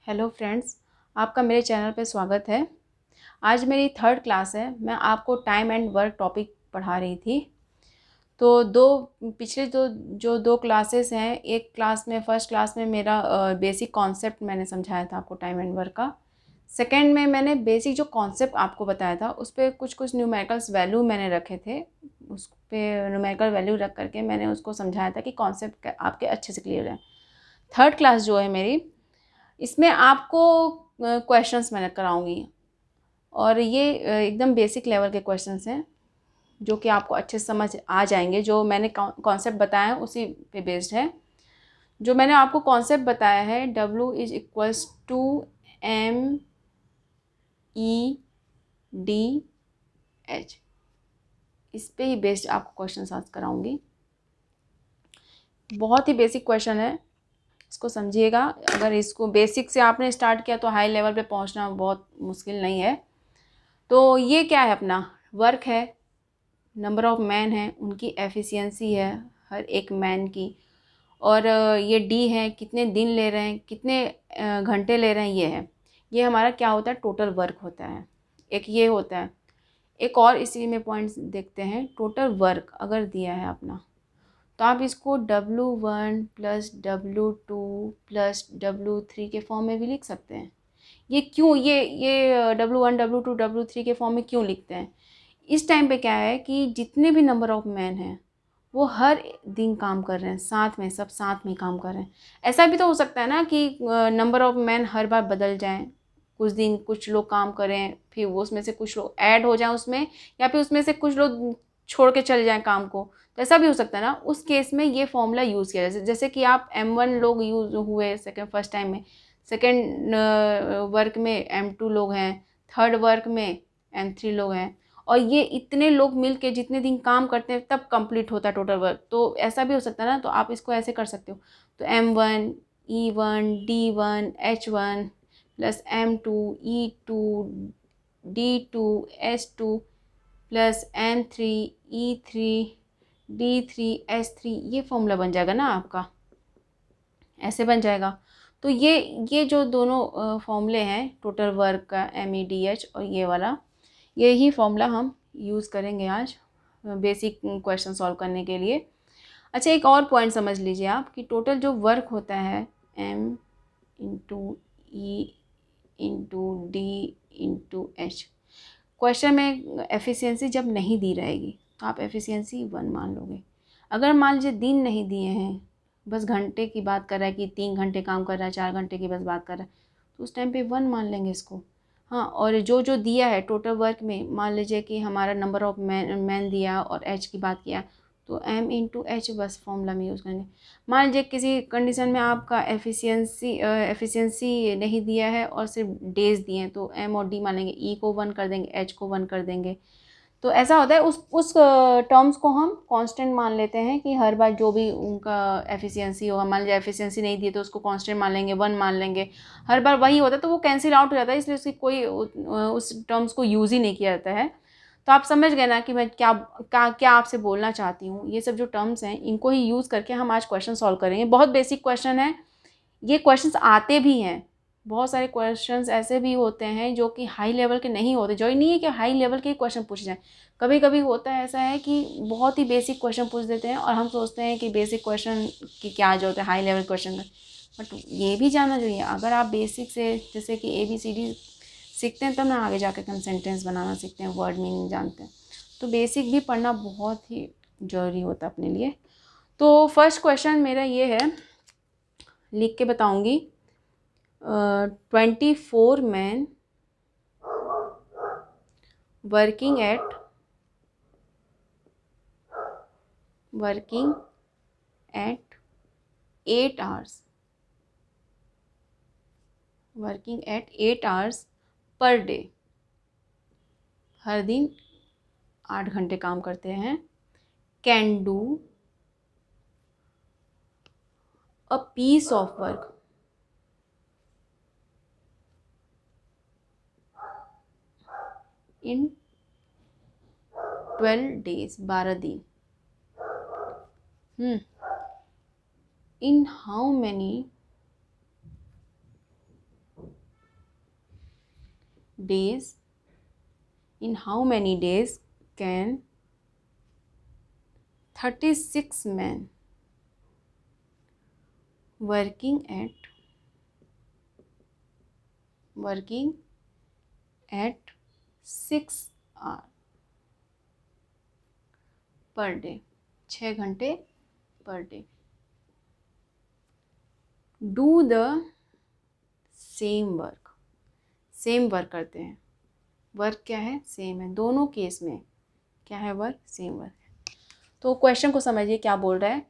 Hello friends, आपका मेरे channel पे स्वागत है। आज मेरी थर्ड क्लास है। मैं आपको टाइम एंड वर्क टॉपिक पढ़ा रही थी। तो पिछले जो दो क्लासेस हैं, एक क्लास में फर्स्ट क्लास में मेरा बेसिक कॉन्सेप्ट मैंने समझाया था आपको टाइम एंड वर्क का। सेकंड में मैंने बेसिक जो कॉन्सेप्ट आपको बताया था उस पर कुछ न्यूमेरिकल्स वैल्यू मैंने रखे थे। उस पर न्यूमेरिकल वैल्यू रख करके मैंने उसको समझाया था कि कॉन्सेप्ट आपके अच्छे से क्लियर है। थर्ड क्लास जो है मेरी, इसमें आपको क्वेश्चंस मैं कराऊंगी और ये एकदम बेसिक लेवल के क्वेश्चंस हैं जो कि आपको अच्छे से समझ आ जाएंगे। जो मैंने कॉन्सेप्ट बताया है उसी पे बेस्ड है। जो मैंने आपको कॉन्सेप्ट बताया है, W=MEDH, इस पे ही बेस्ड आपको क्वेश्चन आज कराऊंगी। बहुत ही बेसिक क्वेश्चन है, इसको समझिएगा। अगर इसको बेसिक से आपने स्टार्ट किया तो हाई लेवल पे पहुंचना बहुत मुश्किल नहीं है। तो ये क्या है, अपना वर्क है, नंबर ऑफ मैन है, उनकी एफिशिएंसी है हर एक मैन की, और ये डी है, कितने दिन ले रहे हैं, कितने घंटे ले रहे हैं, ये है। ये हमारा क्या होता है, टोटल वर्क होता है। एक ये होता है। एक और इसी में पॉइंट्स देखते हैं। टोटल वर्क अगर दिया है अपना, तो आप इसको W1 + W2 + W3 के फॉर्म में भी लिख सकते हैं। ये क्यों, ये W1 W2 W3 के फॉर्म में क्यों लिखते हैं? इस टाइम पे क्या है कि जितने भी नंबर ऑफ मैन हैं वो हर दिन काम कर रहे हैं, साथ में, सब साथ में काम कर रहे हैं। ऐसा भी तो हो सकता है ना कि नंबर ऑफ मैन हर बार बदल जाएं। कुछ दिन कुछ लोग काम करें, फिर वो उसमें से कुछ लोग ऐड हो जाएं उसमें, या फिर उसमें से कुछ लोग छोड़ के चले जाएं काम को। तो ऐसा भी हो सकता है ना। उस केस में ये फॉर्मूला यूज़ किया जाए। जैसे कि आप M1 लोग यूज़ हुए सेकेंड फर्स्ट टाइम में, सेकेंड वर्क में M2 लोग हैं, थर्ड वर्क में M3 लोग हैं, और ये इतने लोग मिल के जितने दिन काम करते हैं तब कंप्लीट होता है टोटल वर्क। तो ऐसा भी हो सकता है ना। तो आप इसको ऐसे कर सकते हो। तो M1 E1 D1 H1 + M2 E2 D2 S2 + M3 E3 D3 S3, ये फॉर्मूला बन जाएगा ना आपका, ऐसे बन जाएगा। तो ये जो दोनों फॉर्मूले हैं टोटल वर्क का, MEDH और ये वाला, यही फॉर्मूला हम यूज़ करेंगे आज बेसिक क्वेश्चन सॉल्व करने के लिए। अच्छा, एक और पॉइंट समझ लीजिए आप कि टोटल जो वर्क होता है M × E × D × H, question में एफिशिएंसी जब नहीं दी रहेगी तो आप एफिशिएंसी 1 मान लोगे। अगर मान लीजिए दिन नहीं दिए हैं, बस घंटे की बात कर रहा है कि 3 घंटे काम कर रहा है, 4 घंटे की बस बात कर रहा है, तो उस टाइम पे 1 मान लेंगे इसको। हाँ, और जो जो दिया है टोटल वर्क में, मान लीजिए कि हमारा नंबर ऑफ मैन दिया और एच की बात किया, तो M × H बस फॉर्मूला में यूज़ करेंगे। मान लीजिए किसी कंडीशन में आपका एफिशिएंसी नहीं दिया है और सिर्फ डेज दिए हैं, तो M और D मान लेंगे, E को 1 कर देंगे, H को 1 कर देंगे। तो ऐसा होता है, उस टर्म्स को हम कांस्टेंट मान लेते हैं कि हर बार जो भी उनका एफिशिएंसी होगा, मान लीजिए एफिशिएंसी नहीं दी तो उसको कांस्टेंट मान लेंगे, 1 मान लेंगे। हर बार वही होता है तो वो कैंसिल आउट हो जाता है, इसलिए उसकी कोई उस टर्म्स को यूज़ ही नहीं किया जाता है। तो आप समझ गए ना कि मैं क्या आपसे बोलना चाहती हूँ। ये सब जो टर्म्स हैं इनको ही यूज़ करके हम आज क्वेश्चन सॉल्व करेंगे। बहुत बेसिक क्वेश्चन है, ये क्वेश्चंस आते भी हैं। बहुत सारे क्वेश्चंस ऐसे भी होते हैं जो कि हाई लेवल के नहीं होते। जो ही नहीं है कि हाई लेवल के क्वेश्चन पूछे जाएँ। कभी कभी होता है ऐसा है कि बहुत ही बेसिक क्वेश्चन पूछ देते हैं और हम सोचते हैं कि बेसिक क्वेश्चन की क्या जरूरत है हाई लेवल क्वेश्चन का। बट ये भी जानना चाहिए, अगर आप बेसिक से जैसे कि ABCD सीखते हैं तब ना आगे जाकर हम सेंटेंस बनाना सीखते हैं, वर्ड मीनिंग जानते हैं। तो बेसिक भी पढ़ना बहुत ही ज़रूरी होता है अपने लिए। तो फर्स्ट क्वेश्चन मेरा ये है, लिख के बताऊंगी। 24 men working at 8 hours, working at 8 hours per day, हर दिन 8 घंटे काम करते हैं, can do a piece of work in 12 days, 12 दिन। In how many days, in how many days can 36 men working at 6 hours per day, 6 घंटे per day, do the same work, same work करते हैं, work क्या है, same है, दोनों case में क्या है, वर्क सेम वर्क है। तो क्वेश्चन को समझिए क्या बोल रहा है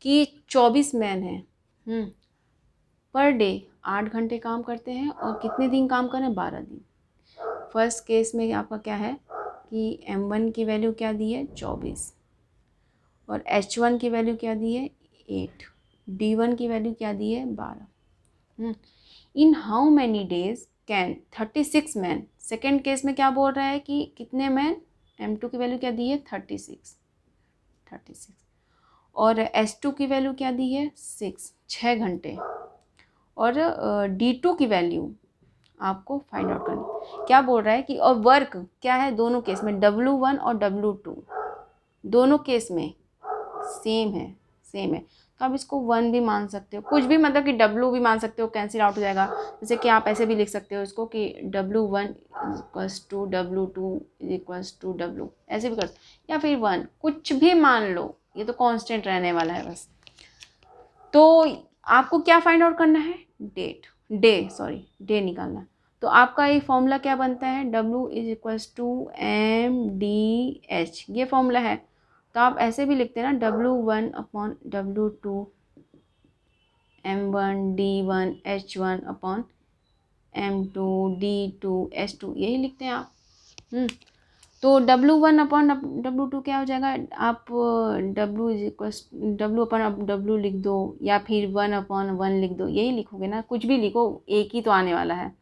कि 24 मैन हैं पर डे 8 घंटे काम करते हैं और कितने दिन काम करें, 12 दिन। फर्स्ट केस में आपका क्या है कि M1 की वैल्यू क्या दी है, 24, और H1 की वैल्यू क्या दी है, 8, D1 की वैल्यू क्या दी है, 12। In how many days can 36 man, second case में क्या बोल रहा है कि कितने मैन, M2 की वैल्यू क्या दी है, 36, और H2 की वैल्यू क्या दी है, 6 घंटे, और D2 की वैल्यू आपको फाइंड आउट करनी। क्या बोल रहा है कि और वर्क क्या है, दोनों केस में W1 और W2 दोनों केस में सेम है, तो आप इसको 1 भी मान सकते हो, कुछ भी, मतलब कि W भी मान सकते हो, कैंसिल आउट हो जाएगा। जैसे कि आप ऐसे भी लिख सकते हो इसको कि W1 equals to W2 equals to W, ऐसे भी कर, या फिर 1, कुछ भी मान लो, ये तो कांस्टेंट रहने वाला है बस। तो आपको क्या फाइंड आउट करना है, डे निकालना है। तो आपका ये फॉर्मूला क्या बनता है, W is equals to MDH, ये फॉर्मूला है। तो आप ऐसे भी लिखते हैं ना, W1 upon W2 M1 D1 H1 upon M2 D2 H2, यही लिखते हैं आप। तो W1 अपॉन W2 क्या हो जाएगा, आप W is equals W upon W लिख दो, या फिर 1 अपॉन 1 लिख दो, यही लिखोगे ना, कुछ भी लिखो, एक ही तो आने वाला है।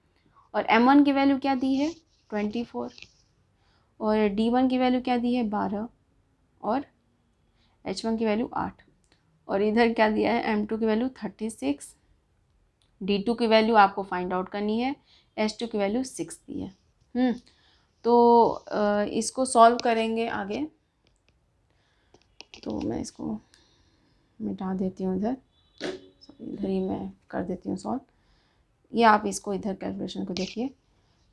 और M1 की वैल्यू क्या दी है, 24, और D1 की वैल्यू क्या दी है, 12, और H1 की वैल्यू 8, और इधर क्या दिया है, M2 की वैल्यू 36, D2 की वैल्यू आपको फाइंड आउट करनी है, H2 की वैल्यू 6 दी है। तो इसको सॉल्व करेंगे आगे, तो मैं इसको मिटा देती हूँ इधर, इधर ही मैं कर देती हूँ सॉल्व। ये आप इसको इधर कैलकुलेशन को देखिए,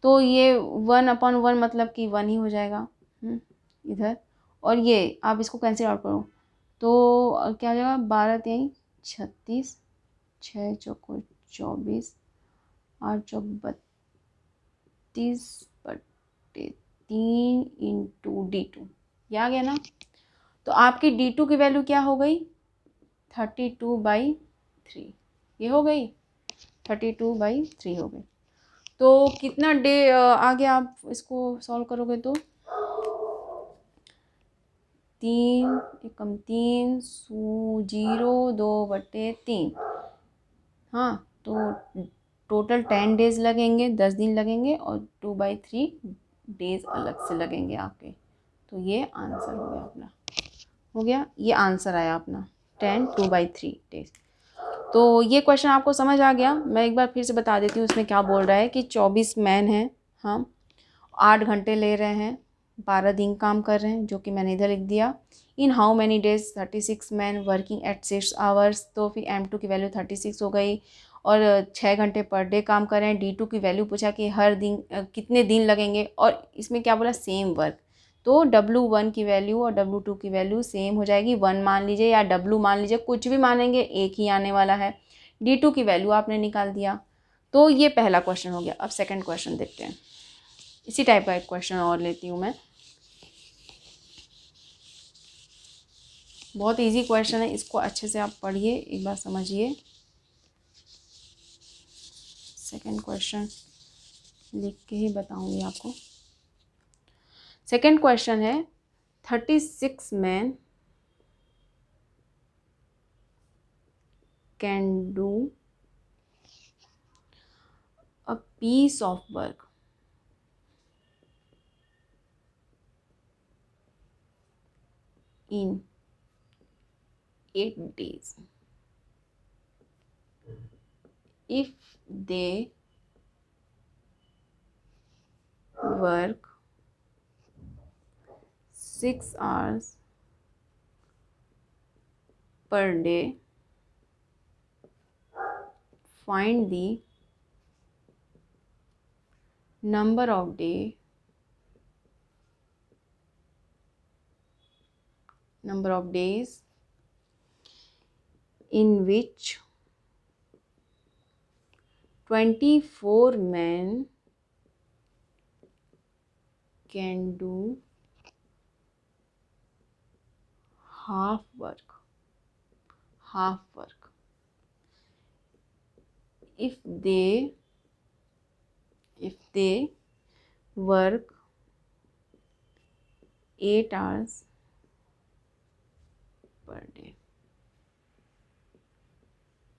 तो ये 1 अपॉन 1 मतलब कि 1 ही हो जाएगा इधर, और ये आप इसको कैंसिल आउट करो तो क्या हो जाएगा, 12 3 36, 6 चौको 24, 8 चौक 32 बटे 3 इंटू D2, ये आ गया ना। तो आपकी D2 की वैल्यू क्या हो गई, 32/3, ये हो गई 32/3 हो गई। तो कितना डे आगे आप इसको सॉल्व करोगे तो 3 एकम 3 0 2/3, हाँ, तो टोटल 10 डेज लगेंगे, 10 दिन लगेंगे, और 2/3 डेज अलग से लगेंगे आपके। तो ये आंसर हो गया अपना, हो गया, ये आंसर आया अपना 2/3 डेज। तो ये क्वेश्चन आपको समझ आ गया। मैं एक बार फिर से बता देती हूँ इसमें क्या बोल रहा है कि 24 मैन हैं, हम 8 घंटे ले रहे हैं, 12 दिन काम कर रहे हैं, जो कि मैंने इधर लिख दिया। In how many days 36 man working at 6 hours, तो फिर M2 की वैल्यू 36 हो गई, और 6 घंटे पर डे काम कर रहे हैं। D2 की वैल्यू पूछा कि हर दिन कितने दिन लगेंगे, और इसमें क्या बोला, सेम वर्क। तो W1 की वैल्यू और W2 की वैल्यू सेम हो जाएगी, 1 मान लीजिए या W मान लीजिए, कुछ भी मानेंगे एक ही आने वाला है। D2 की वैल्यू आपने निकाल दिया। तो ये पहला क्वेश्चन हो गया। अब सेकंड क्वेश्चन देखते हैं। इसी टाइप का एक क्वेश्चन और लेती हूँ मैं, बहुत इजी क्वेश्चन है, इसको अच्छे से आप पढ़िए, एक बार समझिए। सेकंड क्वेश्चन लिख के ही बताऊंगी आपको। सेकंड क्वेश्चन है 36 man can do a piece of work in 8 days if they work 6 hours per day, find the number of days in which 24 men can do half work. If they work 8 hours per day.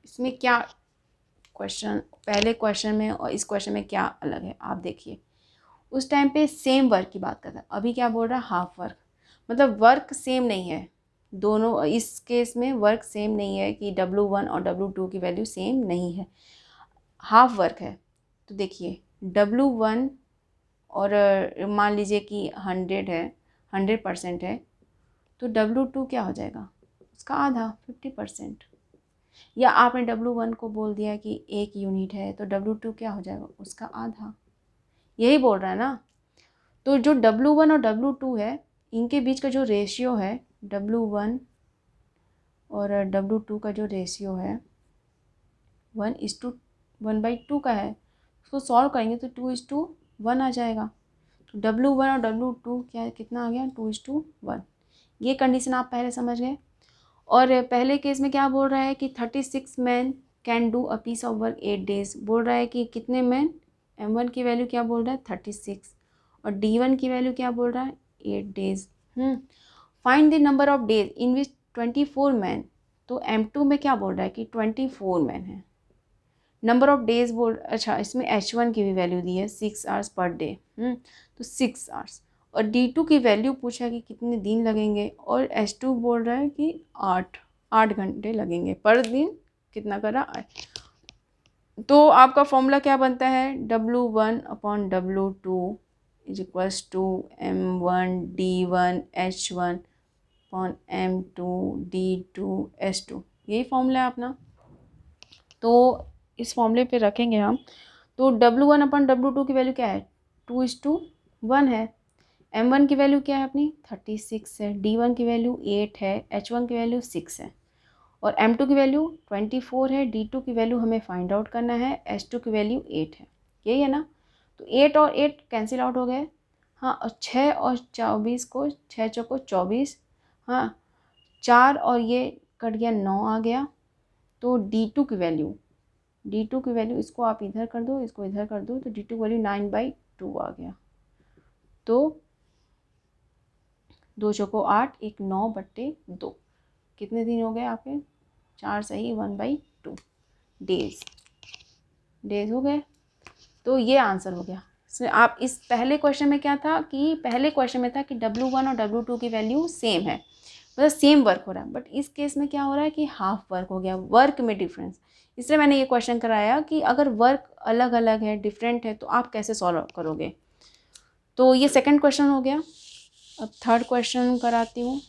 इसमें क्या question, पहले question में और इस question में क्या अलग है आप देखिए। उस टाइम पे सेम वर्क की बात करता है, अभी क्या बोल रहा है, हाफ वर्क। मतलब वर्क सेम नहीं है दोनों, इस केस में वर्क सेम नहीं है कि W1 और W2 की वैल्यू सेम नहीं है, हाफ वर्क है। तो देखिए W1 और मान लीजिए कि 100 है, 100% है, तो W2 क्या हो जाएगा, उसका आधा, 50%। या आपने W1 को बोल दिया कि 1 यूनिट है, तो W2 क्या हो जाएगा, उसका आधा। यही बोल रहा है ना। तो जो W1 और W2 है, इनके बीच का जो रेशियो है, W1 और W2 का जो रेशियो है 1:1/2 का है। उसको सॉल्व करेंगे तो 2:1 आ जाएगा। तो W1 और W2 क्या, कितना आ गया, 2:1। ये कंडीशन आप पहले समझ गए। और पहले केस में क्या बोल रहा है कि 36 man can do a piece of work 8 days। बोल रहा है कि कितने मैन, M1 की वैल्यू क्या बोल रहा है, 36, और D1 की वैल्यू क्या बोल रहा है, 8 days। Find the number of days in which 24 man. तो M2 में क्या बोल रहा है कि 24 मैन है। नंबर ऑफ डेज बोल, अच्छा इसमें H1 की भी वैल्यू दी है 6 hours पर डे, तो 6 hours। और D2 की वैल्यू पूछा है कि कितने दिन लगेंगे, और H2 बोल रहा है कि 8 घंटे लगेंगे पर दिन। कितना करा, 8। तो आपका फॉर्मूला क्या बनता है, W1/W2 is equals to M1D1H1/M2D2S2। यही फॉर्मूला है अपना। तो इस फॉर्मूले पे रखेंगे हम। तो W1/W2 की वैल्यू क्या है, 2:1 है। M1 की वैल्यू क्या है अपनी, 36 है। D1 की वैल्यू 8 है। H1 की वैल्यू 6 है। और M2 की वैल्यू 24 है। D2 की वैल्यू हमें फाइंड आउट करना है। H2 की वैल्यू 8 है। यही है ना। तो 8 और 8 कैंसिल आउट हो गए। हाँ, और 6 और 24 को, 6 चौको 24, हाँ 4 और ये कट गया, 9 आ गया। तो D2 की वैल्यू, इसको आप इधर कर दो, इसको इधर कर दो, तो D2 की वैल्यू 9/2 आ गया। तो 2 चौको 8, 1 9/2, कितने दिन हो गए आपके, 4 सही 1/2 डेज हो गए। तो ये आंसर हो गया। इसमें आप इस पहले क्वेश्चन में क्या था कि, पहले क्वेश्चन में था कि W1 और W2 की वैल्यू सेम है, मतलब सेम वर्क हो रहा है। बट इस केस में क्या हो रहा है कि हाफ वर्क हो गया, वर्क में डिफरेंस। इसलिए मैंने ये क्वेश्चन कराया कि अगर वर्क अलग अलग है, डिफरेंट है, तो आप कैसे सॉल्व करोगे। तो ये सेकंड क्वेश्चन हो गया। अब थर्ड क्वेश्चन कराती हूँ।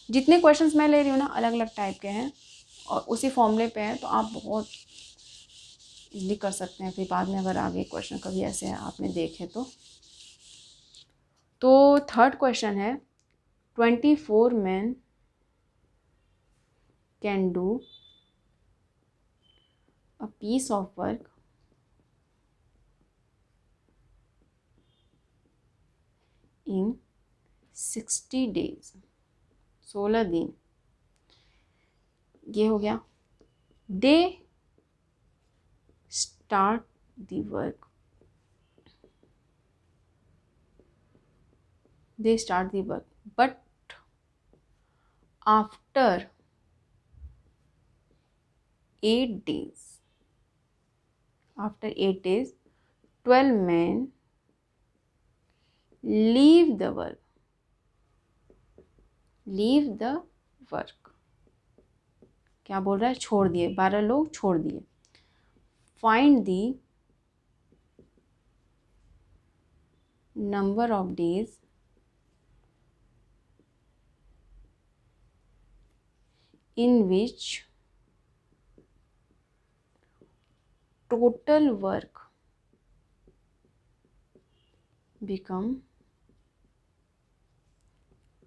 जितने क्वेश्चंस मैं ले रही हूँ ना, अलग अलग टाइप के हैं और उसी फॉर्मूले पे हैं, तो आप बहुत इजली कर सकते हैं। फिर बाद में अगर आगे क्वेश्चन कभी ऐसे आपने देखे तो थर्ड क्वेश्चन है, 24 men can do a piece of work in 60 days, 16 दिन। ये हो गया। They start the work but after 8 days, 12 men leave the work, क्या बोल रहा है, छोड़ दिए, 12 लोग छोड़ दिए। Find the number of days in which total work become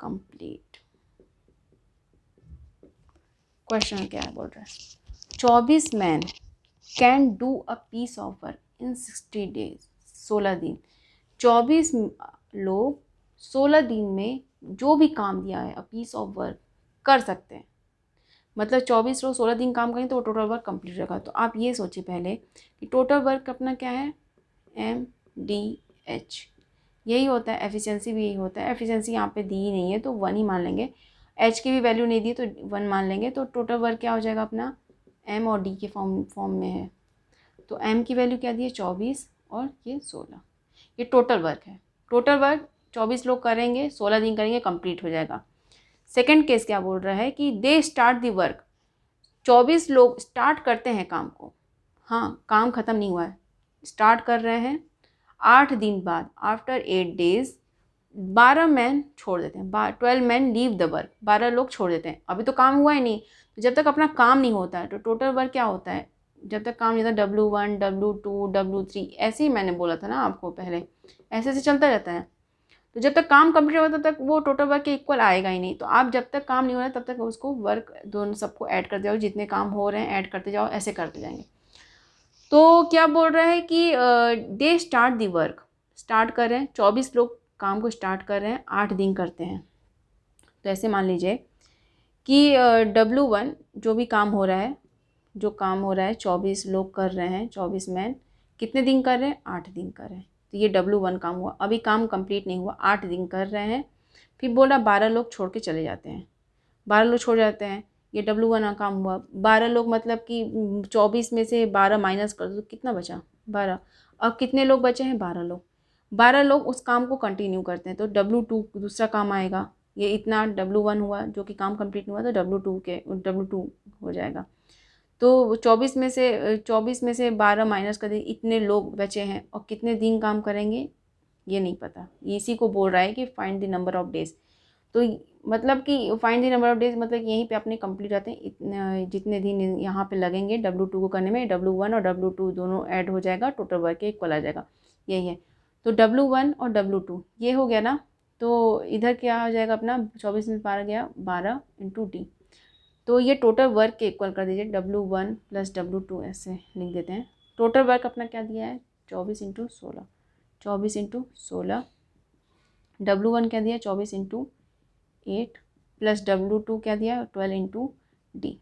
complete। Question क्या है, बोल रहा है 24 man can do a piece of work in 60 days, 16 दिन। 24 लोग 16 दिन में जो भी काम दिया है अ पीस ऑफ वर्क कर सकते हैं। मतलब 24 लोग 16 दिन काम करें तो वो टोटल वर्क कंप्लीट रहेगा। तो आप ये सोचिए पहले कि टोटल वर्क अपना क्या है, MDH। यही होता है एफिशिएंसी, भी यही होता है। एफिशिएंसी यहाँ पे दी ही नहीं है तो 1 ही मान लेंगे, एच की भी वैल्यू नहीं दी तो 1 मान लेंगे। तो टोटल वर्क क्या हो जाएगा अपना, एम और डी के फॉर्म में है। तो एम की वैल्यू क्या दी है 24 और ये 16, ये टोटल वर्क है। टोटल वर्क 24 लोग करेंगे, 16 दिन करेंगे, कंप्लीट हो जाएगा। सेकेंड केस क्या बोल रहा है कि दे स्टार्ट दी वर्क, 24 लोग स्टार्ट करते हैं काम को। हाँ, काम ख़त्म नहीं हुआ है, स्टार्ट कर रहे हैं। 8 दिन बाद आफ्टर 8 डेज 12 मैन छोड़ देते हैं, 12 मैन लीव द वर्क, 12 लोग छोड़ देते हैं। अभी तो काम हुआ ही नहीं, तो जब तक अपना काम नहीं होता है तो टोटल वर्क क्या होता है, जब तक काम नहीं होता W1 W2 W3, ऐसे ही मैंने बोला था ना आपको पहले, ऐसे ऐसे चलता रहता है। तो जब तक काम कंप्लीट होगा तब तक वो टोटल वर्क के इक्वल आएगा ही नहीं। तो आप जब तक काम नहीं हो रहा है तब तक उसको वर्क दोनों सबको ऐड करते जाओ, जितने काम हो रहे हैं ऐड करते जाओ, ऐसे करते जाएंगे। तो क्या बोल रहा है कि दे स्टार्ट दी वर्क, स्टार्ट कर रहे हैं, 24 लोग काम को स्टार्ट कर रहे हैं, 8 दिन करते हैं। तो ऐसे मान लीजिए कि W1 जो भी काम हो रहा है, जो काम हो रहा है 24 लोग कर रहे हैं, 24 मैन कितने दिन कर रहे हैं, 8 दिन कर रहे हैं। तो ये W1 काम हुआ, अभी काम कंप्लीट नहीं हुआ, 8 दिन कर रहे हैं। फिर बोला 12 लोग छोड़ के चले जाते हैं, 12 लोग छोड़ जाते हैं, ये W1 का काम हुआ। 12 लोग मतलब कि 24 में से 12 माइनस कर दो तो कितना बचा, 12। अब कितने लोग बचे हैं, 12 लोग। 12 लोग उस काम को कंटिन्यू करते हैं तो W2 दूसरा काम आएगा। ये इतना W1 हुआ जो कि काम कंप्लीट हुआ तो W2 हो जाएगा। तो 24 में से 12 माइनस कर दे, इतने लोग बचे हैं और कितने दिन काम करेंगे ये नहीं पता। इसी को बोल रहा है कि find the number of days. तो मतलब कि find the number of days मतलब यहीं पे अपने कंप्लीट आते हैं, इतने जितने दिन यहाँ पे लगेंगे W2 को करने में, W1 और W2 दोनों ऐड हो जाएगा, टोटल वर्क के इक्वल आ जाएगा, यही है। तो W1 और W2 ये हो गया ना, तो इधर क्या हो जाएगा अपना, 24 में 12 गया, 12 इंटू D। तो ये टोटल वर्क के इक्वल कर दीजिए, W1 प्लस W2 ऐसे लिख देते हैं। टोटल वर्क अपना क्या दिया है 24 इंटू 16, 24 इंटू 16। W1 क्या दिया 24 इंटू 8 प्लस W2 क्या दिया 12 इंटू D।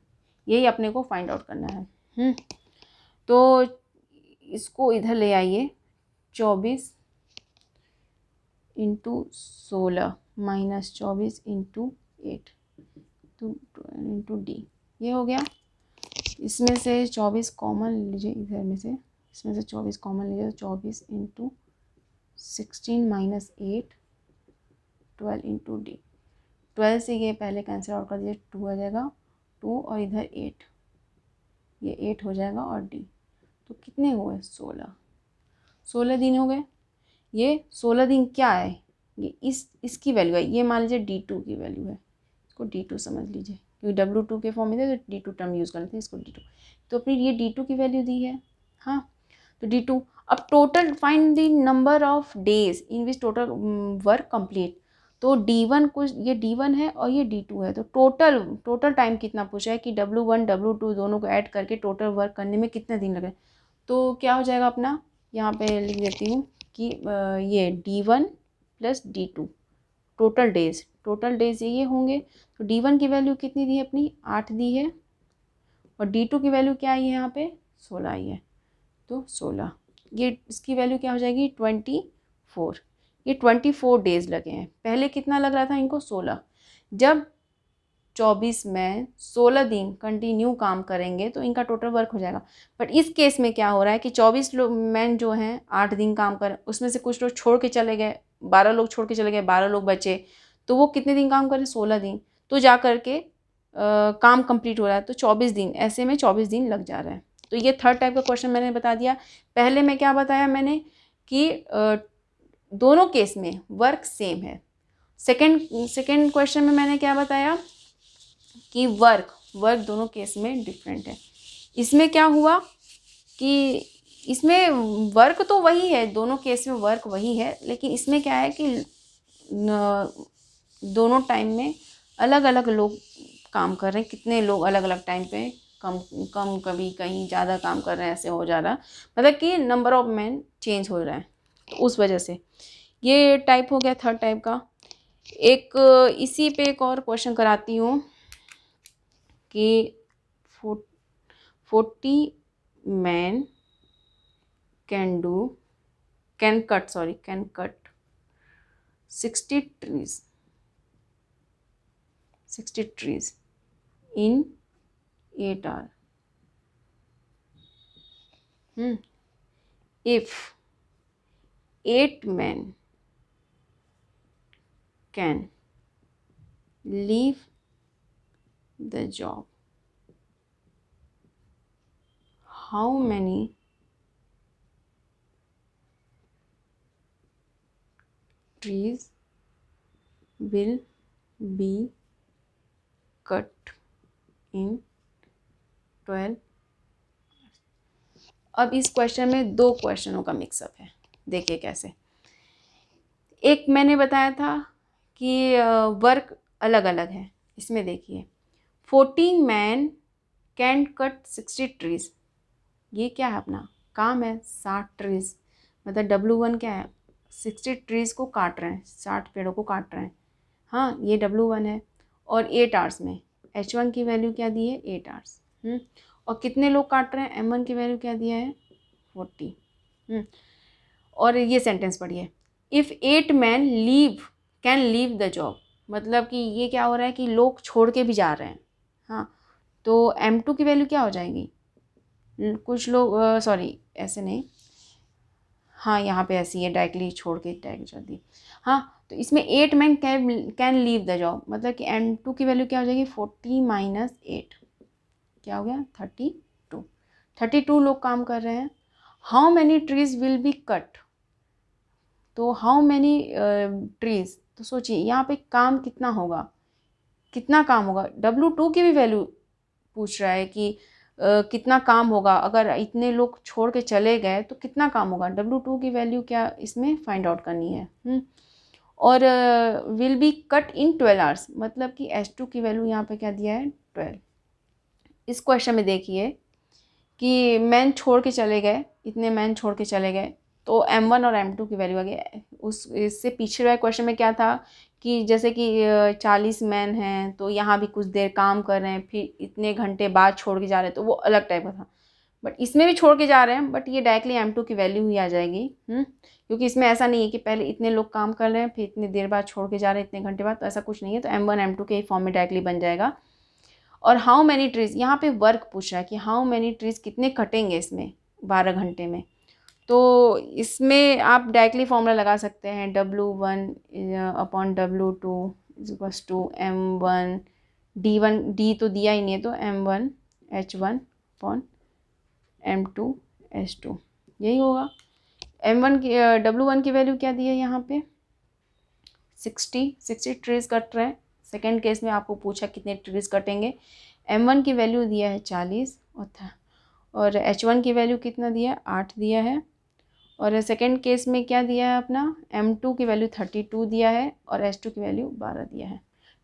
यही अपने को फाइंड आउट करना है। तो इसको इधर ले आइए, 24 इंटू 16 माइनस 24 इंटू 8 तो इंटू D, ये हो गया। इसमें से 24 कॉमन लीजिए, इधर में से इसमें से 24 कॉमन लीजिए, 24 इंटू 16 माइनस 8 12 इंटू D। 12 से ये पहले कैंसिल आउट कर दीजिए, 2 आ जाएगा, 2 और इधर 8, ये 8 हो जाएगा और D। तो कितने हुए 16 दिन हो गए। ये 16 दिन क्या है, ये इसकी वैल्यू है, ये मान लीजिए D2 की वैल्यू है, इसको D2 समझ लीजिए क्योंकि W2 के फॉर्म में थे तो D2 टर्म यूज़ करते थे, इसको D2। तो अपनी ये D2 की वैल्यू दी है। हाँ, तो D2। अब total find the number of days in which total work complete. तो D1 कुछ, ये D1 है और ये D2 है, तो टोटल टाइम कितना पूछा है कि W1 W2 दोनों को ऐड करके टोटल वर्क करने में कितने दिन लगे। तो क्या हो जाएगा अपना, यहाँ पे लिख देती हूँ कि ये D1 plus D2 total days ये होंगे। तो D1 की वैल्यू कितनी दी है अपनी 8 दी है और D2 की वैल्यू क्या आई है यहाँ पे 16 आई है। तो 16, ये इसकी वैल्यू क्या हो जाएगी 24। ये 24 डेज लगे हैं। पहले कितना लग रहा था इनको 16। जब 24 में 16 दिन कंटिन्यू काम करेंगे तो इनका टोटल वर्क हो जाएगा। बट इस केस में क्या हो रहा है कि 24 लोग मैन जो हैं 8 दिन काम कर, उसमें से कुछ लोग छोड़ के चले गए, 12 लोग छोड़ के चले गए, 12 लोग बचे, तो वो कितने दिन काम करें 16 दिन, तो जा कर के काम कंप्लीट हो रहा है। तो 24 दिन, ऐसे में 24 दिन लग जा रहा है। तो ये थर्ड टाइप का क्वेश्चन मैंने बता दिया। पहले में क्या बताया मैंने कि दोनों केस में वर्क सेम है। सेकंड क्वेश्चन में मैंने क्या बताया कि वर्क दोनों केस में डिफरेंट है। इसमें क्या हुआ कि इसमें वर्क तो वही है, दोनों केस में वर्क वही है, लेकिन इसमें क्या है कि दोनों टाइम में अलग अलग लोग काम कर रहे हैं। कितने लोग अलग अलग टाइम पे कम कम कभी कहीं ज़्यादा काम कर रहे हैं, ऐसे हो जा रहा, मतलब कि नंबर ऑफ मैन चेंज हो रहा है। तो उस वजह से ये टाइप हो गया थर्ड टाइप का। एक इसी पे एक और क्वेश्चन कराती हूँ कि 40 man can cut 60 trees in 8 hours. If 8 men can leave the job, how many trees will be cut in 12? अब इस क्वेश्चन में दो क्वेश्चनों का मिक्सअप है, देखिए कैसे। एक मैंने बताया था कि वर्क अलग अलग है। इसमें देखिए 40 मैन कैन कट 60 ट्रीज, ये क्या है अपना काम है 60 ट्रीज, मतलब W1 क्या है 60 ट्रीज को काट रहे हैं, 60 पेड़ों को काट रहे हैं। हाँ ये W1 है। और 8 आवर्स में H1 की वैल्यू क्या दी है 8 आवर्स। और कितने लोग काट रहे हैं M1 की वैल्यू क्या दिया है 40। और ये सेंटेंस पढ़िए, if 8 man can leave the job, मतलब कि ये क्या हो रहा है कि लोग छोड़ के भी जा रहे हैं। हाँ तो M2 की वैल्यू क्या हो जाएगी, कुछ लोग सॉरी ऐसे नहीं, हाँ यहाँ पे ऐसी है डायरेक्टली छोड़ के डायरेक्ट कर दी। हाँ तो इसमें 8 man can leave the job, मतलब कि M2 की वैल्यू क्या हो जाएगी 40 माइनस 8, क्या हो गया 32 लोग काम कर रहे हैं। How many trees will be cut, तो हाउ मैनी ट्रीज, तो सोचिए यहाँ पे काम कितना होगा, कितना काम होगा। W2 की भी वैल्यू पूछ रहा है कि कितना काम होगा, अगर इतने लोग छोड़ के चले गए तो कितना काम होगा। W2 की वैल्यू क्या इसमें फाइंड आउट करनी है। और will be cut in 12 hours, मतलब कि H2 की वैल्यू यहाँ पे क्या दिया है 12। इस क्वेश्चन में देखिए कि मैन छोड़ के चले गए, इतने मैन छोड़ के चले गए, तो M1 और M2 की वैल्यू आ गई। उस इससे पिछले वाले क्वेश्चन में क्या था कि जैसे कि 40 मैन हैं तो यहाँ भी कुछ देर काम कर रहे हैं, फिर इतने घंटे बाद छोड़ के जा रहे हैं, तो वो अलग टाइप का था। बट इसमें भी छोड़ के जा रहे हैं, बट ये डायरेक्टली M2 की वैल्यू ही आ जाएगी। क्योंकि इसमें ऐसा नहीं है कि पहले इतने लोग काम कर रहे हैं फिर इतनी देर बाद छोड़ के जा रहे हैं इतने घंटे बाद, तो ऐसा कुछ नहीं है। तो M1 M2 के फॉर्म में डायरेक्टली बन जाएगा। और हाउ मैनी ट्रीज, यहाँ पे वर्क पूछ रहा है कि हाउ मैनी ट्रीज कितने कटेंगे इसमें 12 घंटे में। तो इसमें आप डायरेक्टली फॉर्मूला लगा सकते हैं W1 upon W2 is equals to M1 D1, D तो दिया ही नहीं है तो M1 H1 upon M2 H2, यही होगा। M1 की W1 की वैल्यू क्या दी है यहाँ पे 60 ट्रीज कट रहे हैं। सेकेंड केस में आपको पूछा कितने ट्रीज कटेंगे, M1 की वैल्यू दिया है 40 और H1 की वैल्यू कितना दिया है 8 दिया है। और सेकेंड केस में क्या दिया है अपना M2 की वैल्यू 32 दिया है और H2 की वैल्यू 12 दिया है।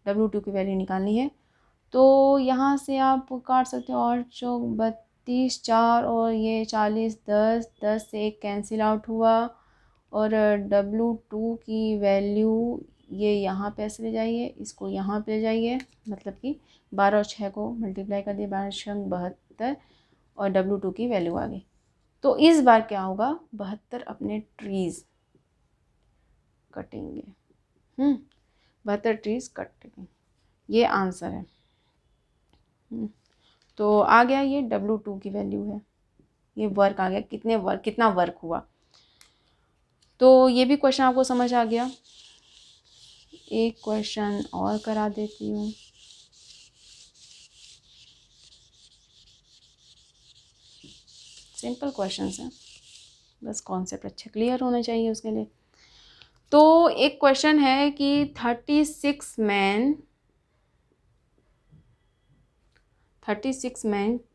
W2 की वैल्यू निकालनी है, तो यहाँ से आप काट सकते हो 8 चौक 32 4 और ये 40 10 से 1 कैंसिल आउट हुआ। और W2 की वैल्यू ये यहाँ पे ऐसे ले जाइए, इसको यहाँ पे ले जाइए, मतलब कि 12 और 6 को मल्टीप्लाई कर दिए, 12 6 72 और W2 की वैल्यू आ गई। तो इस बार क्या होगा 72 अपने ट्रीज कटेंगे। 72 ट्रीज कटेंगे, ये आंसर है। तो आ गया ये W2 की वैल्यू है, ये वर्क आ गया, कितना वर्क हुआ। तो ये भी क्वेश्चन आपको समझ आ गया। एक क्वेश्चन और करा देती हूँ। सिंपल क्वेश्चंस हैं, बस कॉन्सेप्ट अच्छे क्लियर होने चाहिए उसके लिए। तो एक क्वेश्चन है कि 36 men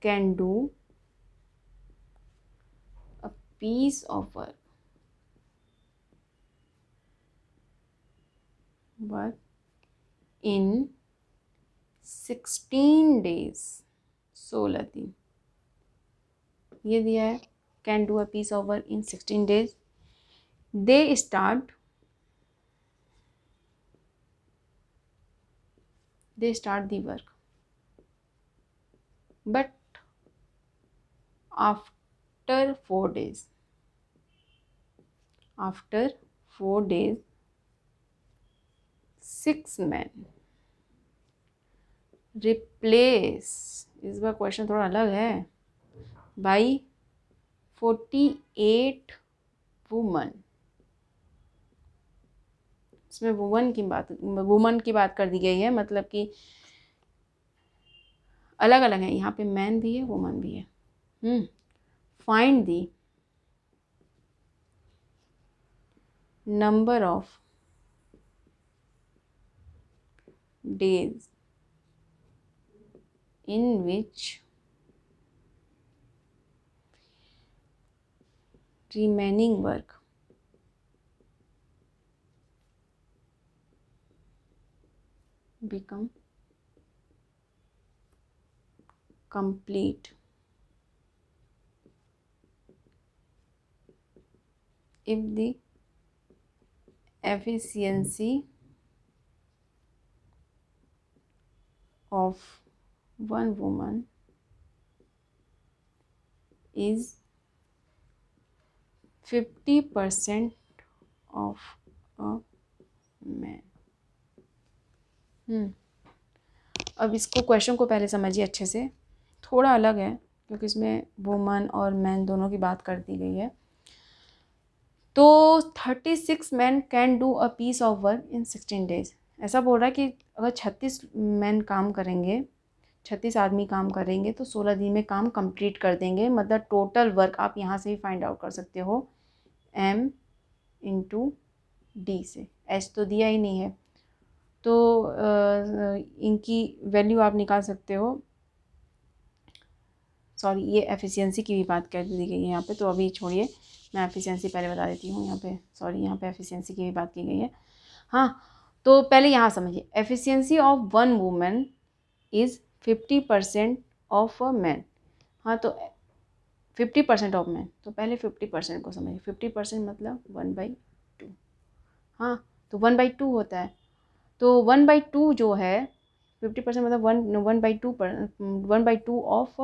can do a piece of work in 16 days, 16 दिन ये दिया है। Can do a piece of work in 16 days। They start the work but after 4 days, after 4 days 6 men replace, इस बार क्वेश्चन थोड़ा अलग है, बाई 48 वुमन। इसमें वुमन की बात कर दी गई है, मतलब कि अलग अलग है, यहाँ पे मैन भी है वुमन भी है। Find the number of days in which remaining work become complete if the efficiency of one woman is 50% of a man। अब इसको क्वेश्चन को पहले समझिए अच्छे से, थोड़ा अलग है क्योंकि इसमें वुमन और मैन दोनों की बात कर दी गई है। तो 36 man can do a piece of work in 16 days। ऐसा बोल रहा है कि अगर 36 मैन काम करेंगे, 36 आदमी काम करेंगे तो 16 दिन में काम कंप्लीट कर देंगे। मतलब टोटल वर्क आप यहाँ से ही फाइंड आउट कर सकते हो, M इंटू डी से। एच तो दिया ही नहीं है तो इनकी वैल्यू आप निकाल सकते हो। सॉरी, ये एफिशिएंसी की भी बात कर दी गई है यहाँ पे, तो अभी छोड़िए, मैं एफिशिएंसी पहले बता देती हूँ यहाँ पे। सॉरी, यहाँ पे एफिशिएंसी की भी बात की गई है। हाँ, तो पहले यहाँ समझिए, efficiency of one women is 50% of a man. हाँ, तो 50% ऑफ मैन, तो पहले 50% को समझिए। 50% मतलब 1/2। हाँ, तो 1/2 होता है, तो 1/2 जो है 50% मतलब 1/2 ऑफ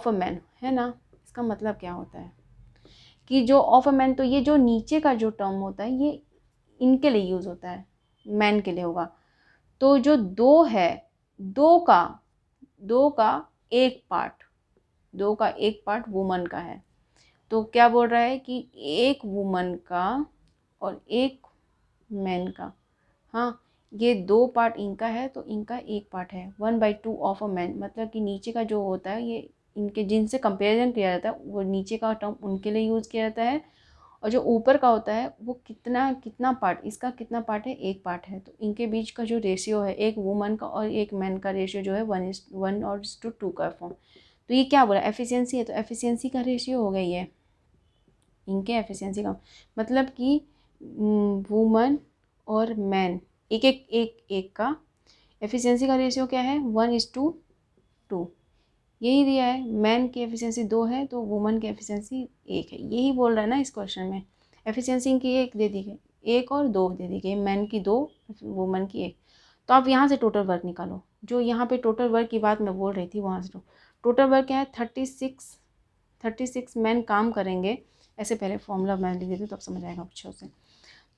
अ मैन है ना। इसका मतलब क्या होता है कि जो ऑफ अ मैन, तो ये जो नीचे का जो टर्म होता है ये इनके लिए यूज़ होता है, मैन के लिए होगा। तो जो दो है, दो का एक पार्ट वुमन का है। तो क्या बोल रहा है कि एक वुमन का और एक मैन का, हाँ, ये 2 पार्ट इनका है तो इनका एक पार्ट है। 1/2 ऑफ अ मैन मतलब कि नीचे का जो होता है, ये इनके जिनसे कंपेरिजन किया जाता है वो नीचे का टर्म उनके लिए यूज़ किया जाता है, और जो ऊपर का होता है वो कितना पार्ट, इसका कितना पार्ट है, एक पार्ट है। तो इनके बीच का जो रेशियो है, एक वुमन का और एक मैन का रेशियो जो है 1:1 और 2 का फॉर्म। तो ये क्या बोला, एफिशिएंसी है, तो एफिशिएंसी का रेशियो हो गई है इनके एफिशिएंसी का, मतलब कि वुमन और मैन एक का एफिशिएंसी का रेशियो क्या है, 1:2। यही दिया है। मैन की एफिशिएंसी 2 है तो वुमन की एफिशिएंसी 1 है। यही बोल रहा है ना इस क्वेश्चन में। एफिशिएंसी इनकी 1 दे दी गई, 1 और 2 दे दी गई, मैन की 2, वुमन की 1। तो आप यहाँ से टोटल वर्क निकालो, जो यहाँ पे टोटल वर्क की बात मैं बोल रही थी वहाँ से। टोटल वर्क क्या है, 36 मैन काम करेंगे। ऐसे पहले फॉर्मूला मैं लिख देती हूँ तब समझ आएगा अच्छे से।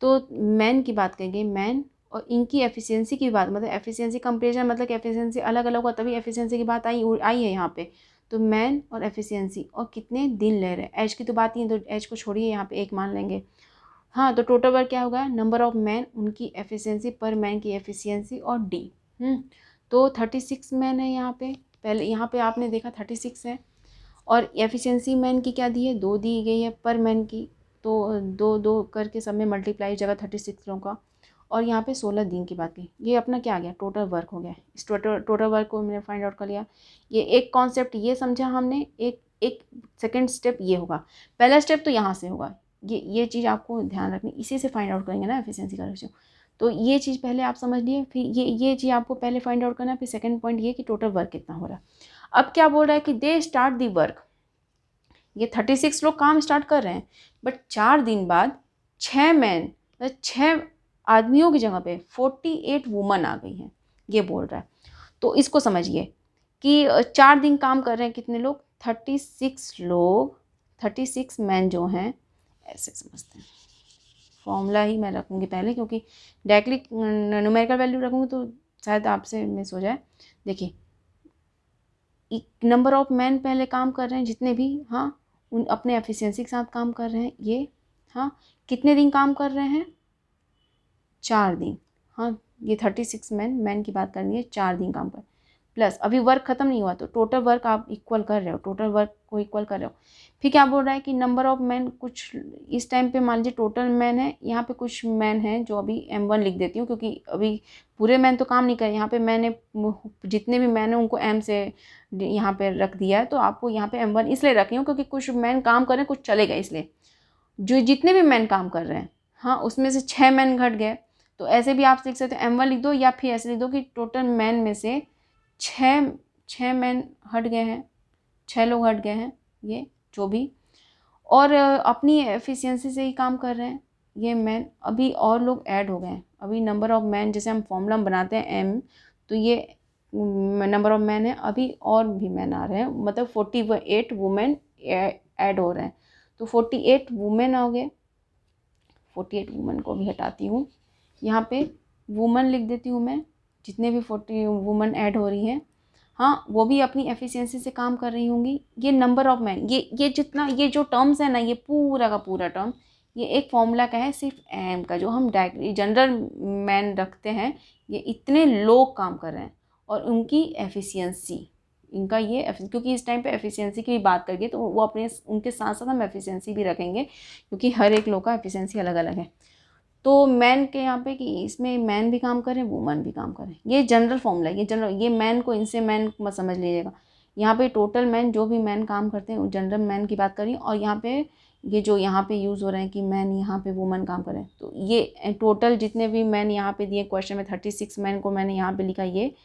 तो मैन की बात करेंगे, मैन और इनकी एफिशिएंसी की बात, मतलब एफिशिएंसी कंपेरिजन, मतलब कि एफिशिएंसी अलग अलग हुआ तभी एफिशिएंसी की बात आई है यहाँ पे। तो मैन और एफिशिएंसी और कितने दिन ले रहे हैं, एच की तो बात ही है, तो एच को छोड़िए, यहाँ पे 1 मान लेंगे। हाँ, तो टोटल वर्क क्या होगा, नंबर ऑफ मैन, उनकी एफिशिएंसी पर मैन की एफिशिएंसी और डी। तो 36 मैन है यहाँ पे, पहले यहाँ पे आपने देखा 36 है, और एफिशिएंसी मैन की क्या दी है, 2 दी गई है पर मैन की। तो 2 करके सब में मल्टीप्लाई जगह 36 लोगों का, और यहाँ पे 16 दिन की बात की। ये अपना क्या आ गया, टोटल वर्क हो गया। इस टोटल वर्क को मैंने फाइंड आउट कर लिया। ये एक कॉन्सेप्ट ये समझा हमने। एक सेकेंड स्टेप ये होगा, पहला स्टेप तो यहाँ से होगा। ये चीज़ आपको ध्यान रखनी, इसी से फाइंड आउट करेंगे ना एफिशिएंसी का रेशियो। तो ये चीज़ पहले आप समझ लिए, फिर ये चीज़ आपको पहले फाइंड आउट करना है, फिर सेकंड पॉइंट ये कि टोटल वर्क कितना हो रहा है। अब क्या बोल रहा है कि दे स्टार्ट दी वर्क, ये 36 लोग काम स्टार्ट कर रहे हैं, बट 4 दिन बाद 6 मैन, 6 आदमियों की जगह पे 48 वुमन आ गई हैं, ये बोल रहा है। तो इसको समझिए कि 4 दिन काम कर रहे हैं कितने लोग, 36 लोग, 36 मैन जो हैं, ऐसे समझते हैं। फॉर्मूला ही मैं रखूँगी पहले, क्योंकि डायरेक्टली न्यूमेरिकल वैल्यू रखूँगी तो शायद आपसे मिस हो जाए। देखिए, नंबर ऑफ मैन पहले काम कर रहे हैं जितने भी, हाँ, उन अपने एफिशिएंसी के साथ काम कर रहे हैं ये, हाँ, कितने दिन काम कर रहे हैं, 4 दिन, हाँ, ये 36 मैन की बात करनी है, 4 दिन काम कर, प्लस अभी वर्क खत्म नहीं हुआ, तो टोटल वर्क आप इक्वल कर रहे हो, टोटल वर्क को इक्वल कर रहे हो। फिर क्या बोल रहा है कि नंबर ऑफ मैन, कुछ इस टाइम पे मान लीजिए टोटल मैन है, यहाँ पे कुछ मैन है जो अभी M1 लिख देती हूँ, क्योंकि अभी पूरे मैन तो काम नहीं करे, यहाँ पे मैंने जितने भी मैन है उनको M से यहाँ पे रख दिया है, तो आपको यहाँ पे M1 इसलिए रखी हूँ क्योंकि कुछ मैन काम कर रहे हैं, कुछ चले गए, इसलिए जो जितने भी मैन काम कर रहे हैं, हाँ, उसमें से 6 मैन घट गए। तो ऐसे भी आप लिख सकते हो, M1 लिख दो, या फिर ऐसे लिख दो कि टोटल मैन में से 6 मैन हट गए हैं, 6 लोग हट गए हैं, ये जो भी, और अपनी एफिशिएंसी से ही काम कर रहे हैं ये मैन। अभी और लोग ऐड हो गए हैं, अभी नंबर ऑफ मैन, जैसे हम फॉर्मूला बनाते हैं M, तो ये नंबर ऑफ मैन है, अभी और भी मैन आ रहे हैं, मतलब 48 वुमेन ऐड हो रहे हैं, तो 48 वुमेन हो गए। 48 वुमेन को भी हटाती हूँ, यहाँ पे वुमेन लिख देती हूँ मैं, जितने भी 40 वुमेन ऐड हो रही हैं, हाँ, वो भी अपनी एफिशिएंसी से काम कर रही होंगी। ये नंबर ऑफ मैन, ये जितना, ये जो टर्म्स है ना, ये पूरा का पूरा टर्म, ये एक फॉर्मूला का है, सिर्फ एम का, जो हम डायरेक्टली जनरल मैन रखते हैं, ये इतने लोग काम कर रहे हैं और उनकी एफिशिएंसी, इनका ये क्योंकि इस टाइम पे एफिशिएंसी की बात करेंगे, तो वो अपने उनके साथ साथ हम एफिशिएंसी भी रखेंगे, क्योंकि हर एक लोग का एफिशिएंसी अलग अलग है। तो मैन के यहाँ पे कि इसमें मैन भी काम करें, वुमन भी काम करें, ये जनरल फॉर्मूला है, ये जनरल, ये मैन को इनसे मैन मत समझ लीजिएगा। यहाँ पे टोटल मैन जो भी मैन काम करते हैं जनरल मैन की बात करिए, और यहाँ पे ये जो यहाँ पे यूज़ हो रहे हैं कि मैन यहाँ पे वुमन काम करें, तो ये टोटल जितने भी मैन यहाँ पे दिए क्वेश्चन में 36 मैन को मैंने यहाँ पे लिखा ये,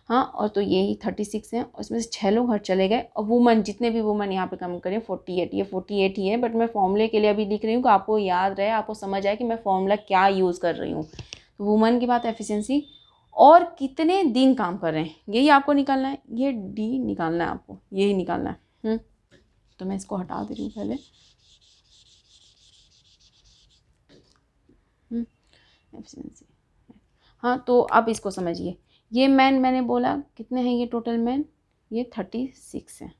हाँ, और तो यही 36 हैं, उसमें से 6 लोग हट चले गए, और वुमन जितने भी वुमन यहाँ पे काम करें 48, ये 48 ही है, बट मैं फॉर्मूले के लिए अभी लिख रही हूँ कि आपको याद रहे, आपको समझ आए कि मैं फॉर्मूला क्या यूज़ कर रही हूँ। तो वुमन की बात एफिशिएंसी, और कितने दिन काम कर रहे हैं यही आपको निकालना है, ये डी निकालना है आपको, यही निकालना है। तो मैं इसको हटा दे रही हूँ पहले। एफिशिएंसी, हाँ, तो अब इसको समझिए, ये मैन मैंने बोला कितने हैं, ये टोटल मैन ये 36 हैं,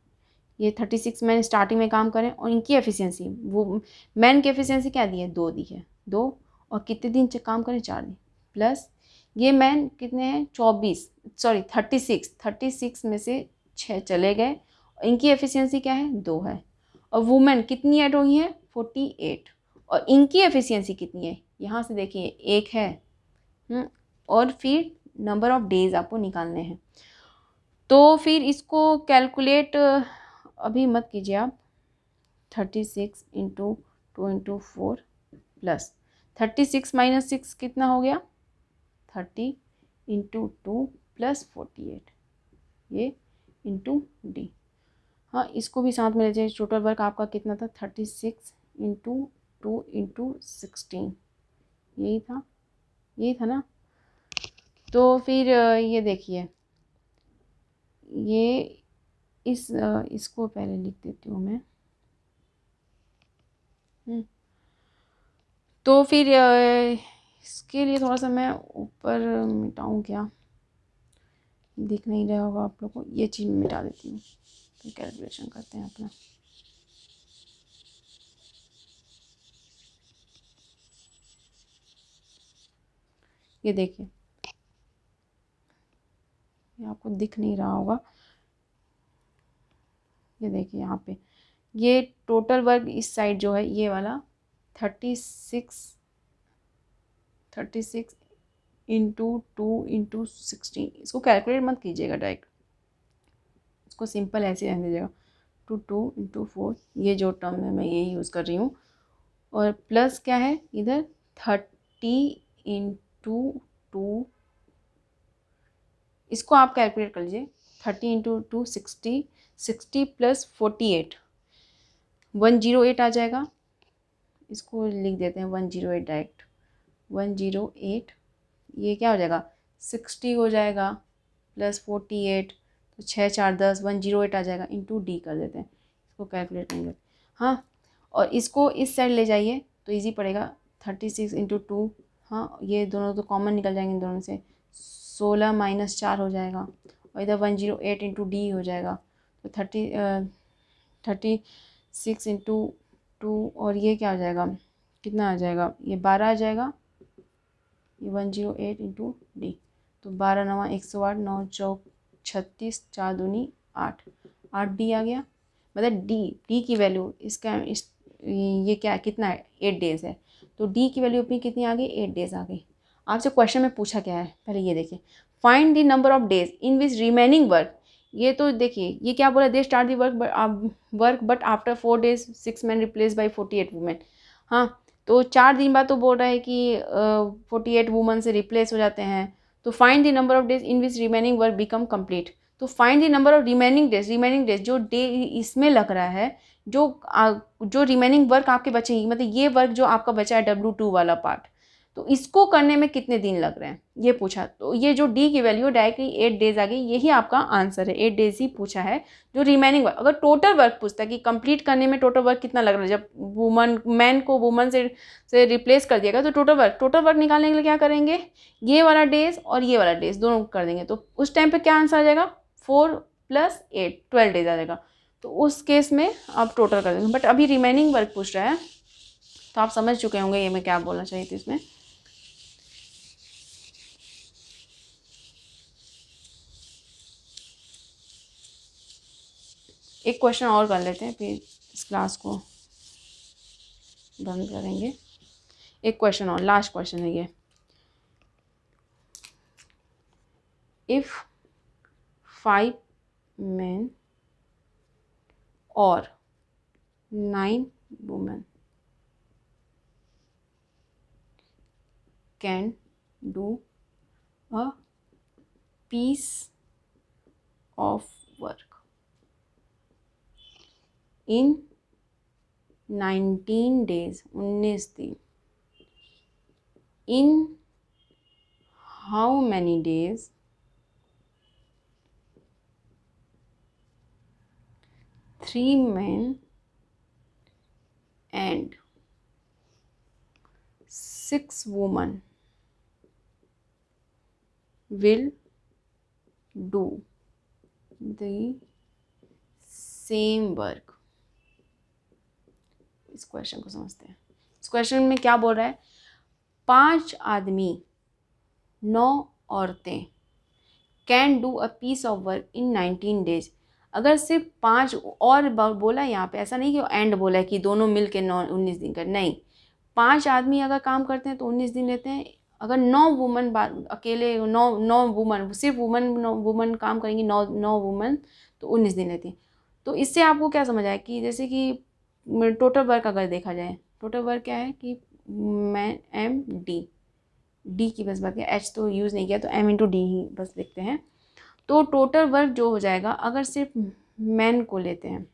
ये 36 मैन स्टार्टिंग में काम करें, और इनकी एफिशिएंसी, वो मैन की एफिशिएंसी क्या दी है, 2 दी है, 2, और कितने दिन काम करें, 4 दिन, प्लस ये मैन कितने हैं, 36 में से 6 चले गए, इनकी एफिशिएंसी क्या है, 2 है, और वुमेन कितनी ऐड हुई है, 48, और इनकी एफिशिएंसी कितनी है, यहाँ से देखिए 1 है, और फिर नंबर ऑफ डेज आपको निकालने हैं। तो फिर इसको कैलकुलेट अभी मत कीजिए आप, 36 इंटू 2 इंटू 4 प्लस 36 माइनस 6 कितना हो गया, 30 इंटू 2 प्लस 48, ये इंटू डी, हाँ, इसको भी साथ में ले जाइए। टोटल वर्क आपका कितना था, 36 इंटू 2 इंटू 16, यही था ना। तो फिर ये देखिए, ये इसको पहले लिख देती हूँ मैं। तो फिर इसके लिए थोड़ा सा मैं ऊपर मिटाऊँ क्या, दिख नहीं रहा होगा आप लोग को, ये चीज़ मिटा देती हूँ, फिर कैलकुलेशन करते हैं अपना। ये देखिए, ये आपको दिख नहीं रहा होगा, ये देखिए यहाँ पे, ये टोटल वर्क इस साइड जो है ये वाला 36 इंटू 2 इंटू 16, इसको कैलकुलेट मत कीजिएगा डायरेक्ट, इसको सिंपल ऐसे रहने दीजिएगा। 2 इंटू 4, ये जो टर्म है मैं ये यूज़ कर रही हूँ। और प्लस क्या है इधर 30 इंटू 2, इसको आप कैलकुलेट कर लीजिए। 30 इंटू 2 60, 60 प्लस 48 108 आ जाएगा। इसको लिख देते हैं 108 डायरेक्ट। 108 ये क्या हो जाएगा 60 हो जाएगा प्लस 48, तो 6 4 10 108 आ जाएगा। इंटू डी कर देते हैं, इसको कैलकुलेट करेंगे। हाँ, और इसको इस साइड ले जाइए तो इजी पड़ेगा। 36 इंटू 2, हाँ ये दोनों तो कॉमन निकल जाएंगे इन दोनों से। 16 माइनस 4 हो जाएगा, और इधर 108 इंटू डी हो जाएगा। तो 36 इंटू 2, और ये क्या हो जाएगा, कितना आ जाएगा, ये 12 आ जाएगा। ये 108 इंटू डी, तो 12 9 108, 9 चौक 36, 4 दूनी 8, 8 डी आ गया। मतलब डी की वैल्यू ये क्या है, कितना है 8 डेज़ है, तो डी की वैल्यू अपनी कितनी आ गई 8 डेज़ आ गई। आपसे क्वेश्चन में पूछा क्या है, पहले ये देखिए। Find the number of days in which remaining work, ये तो देखिए ये क्या बोला, दे start the work but after 4 days 6 men replace by 48 women. हाँ, तो 4 दिन बाद तो बोल रहा है कि 48 वुमन से रिप्लेस हो जाते हैं। तो find the number of days in which remaining work become complete, तो find the number of remaining days जो डे इसमें लग रहा है, जो रिमेनिंग वर्क आपके बचेंगी, मतलब ये वर्क जो आपका बचा है W2 वाला पार्ट, तो इसको करने में कितने दिन लग रहे हैं ये पूछा। तो ये जो डी की वैल्यू डायरेक्टली 8 डेज आ गई, यही आपका आंसर है। 8 डेज ही पूछा है जो रिमेनिंग वर्क। अगर टोटल वर्क पूछता है कि कंप्लीट करने में टोटल वर्क कितना लग रहा है, जब मैन को वुमन से रिप्लेस कर दिएगा, तो टोटल वर्क निकालने के लिए क्या करेंगे, ये वाला डेज और ये वाला डेज दोनों कर देंगे। तो उस टाइम पे क्या आंसर आ जाएगा, 4 + 8 12 डेज आ जाएगा। तो उस केस में आप टोटल कर देंगे। बट अभी रिमेनिंग वर्क पूछ रहा है, तो आप समझ चुके होंगे ये मैं क्या बोलना चाहिए थी इसमें। एक क्वेश्चन और कर लेते हैं, फिर इस क्लास को बंद करेंगे। एक क्वेश्चन और, लास्ट क्वेश्चन है ये। इफ 5 men और 9 women can do a piece of work in 19 days 19 दिन, in how many days 3 men and 6 women will do the same work। इस क्वेश्चन को समझते हैं। इस क्वेश्चन में क्या बोल रहा है, 5 आदमी 9 औरतें can do a piece of work in 19 days. अगर सिर्फ 5 और बोला है यहाँ पे, ऐसा नहीं कि एंड बोला है कि दोनों मिल के 19 दिन का, नहीं। 5 आदमी अगर काम करते हैं तो 19 दिन लेते हैं। अगर 9 वुमन अकेले 9 वुमन, सिर्फ वुमन काम करेंगी, 9 वुमन, तो 19 दिन लेती हैं। तो इससे आपको क्या समझ आया कि जैसे कि टोटल वर्क अगर देखा जाए, टोटल वर्क क्या है कि मैन एम डी की बस बात है, एच तो यूज़ नहीं किया, तो एम इंटू डी ही बस लिखते हैं। तो टोटल वर्क जो हो जाएगा, अगर सिर्फ मैन को लेते हैं,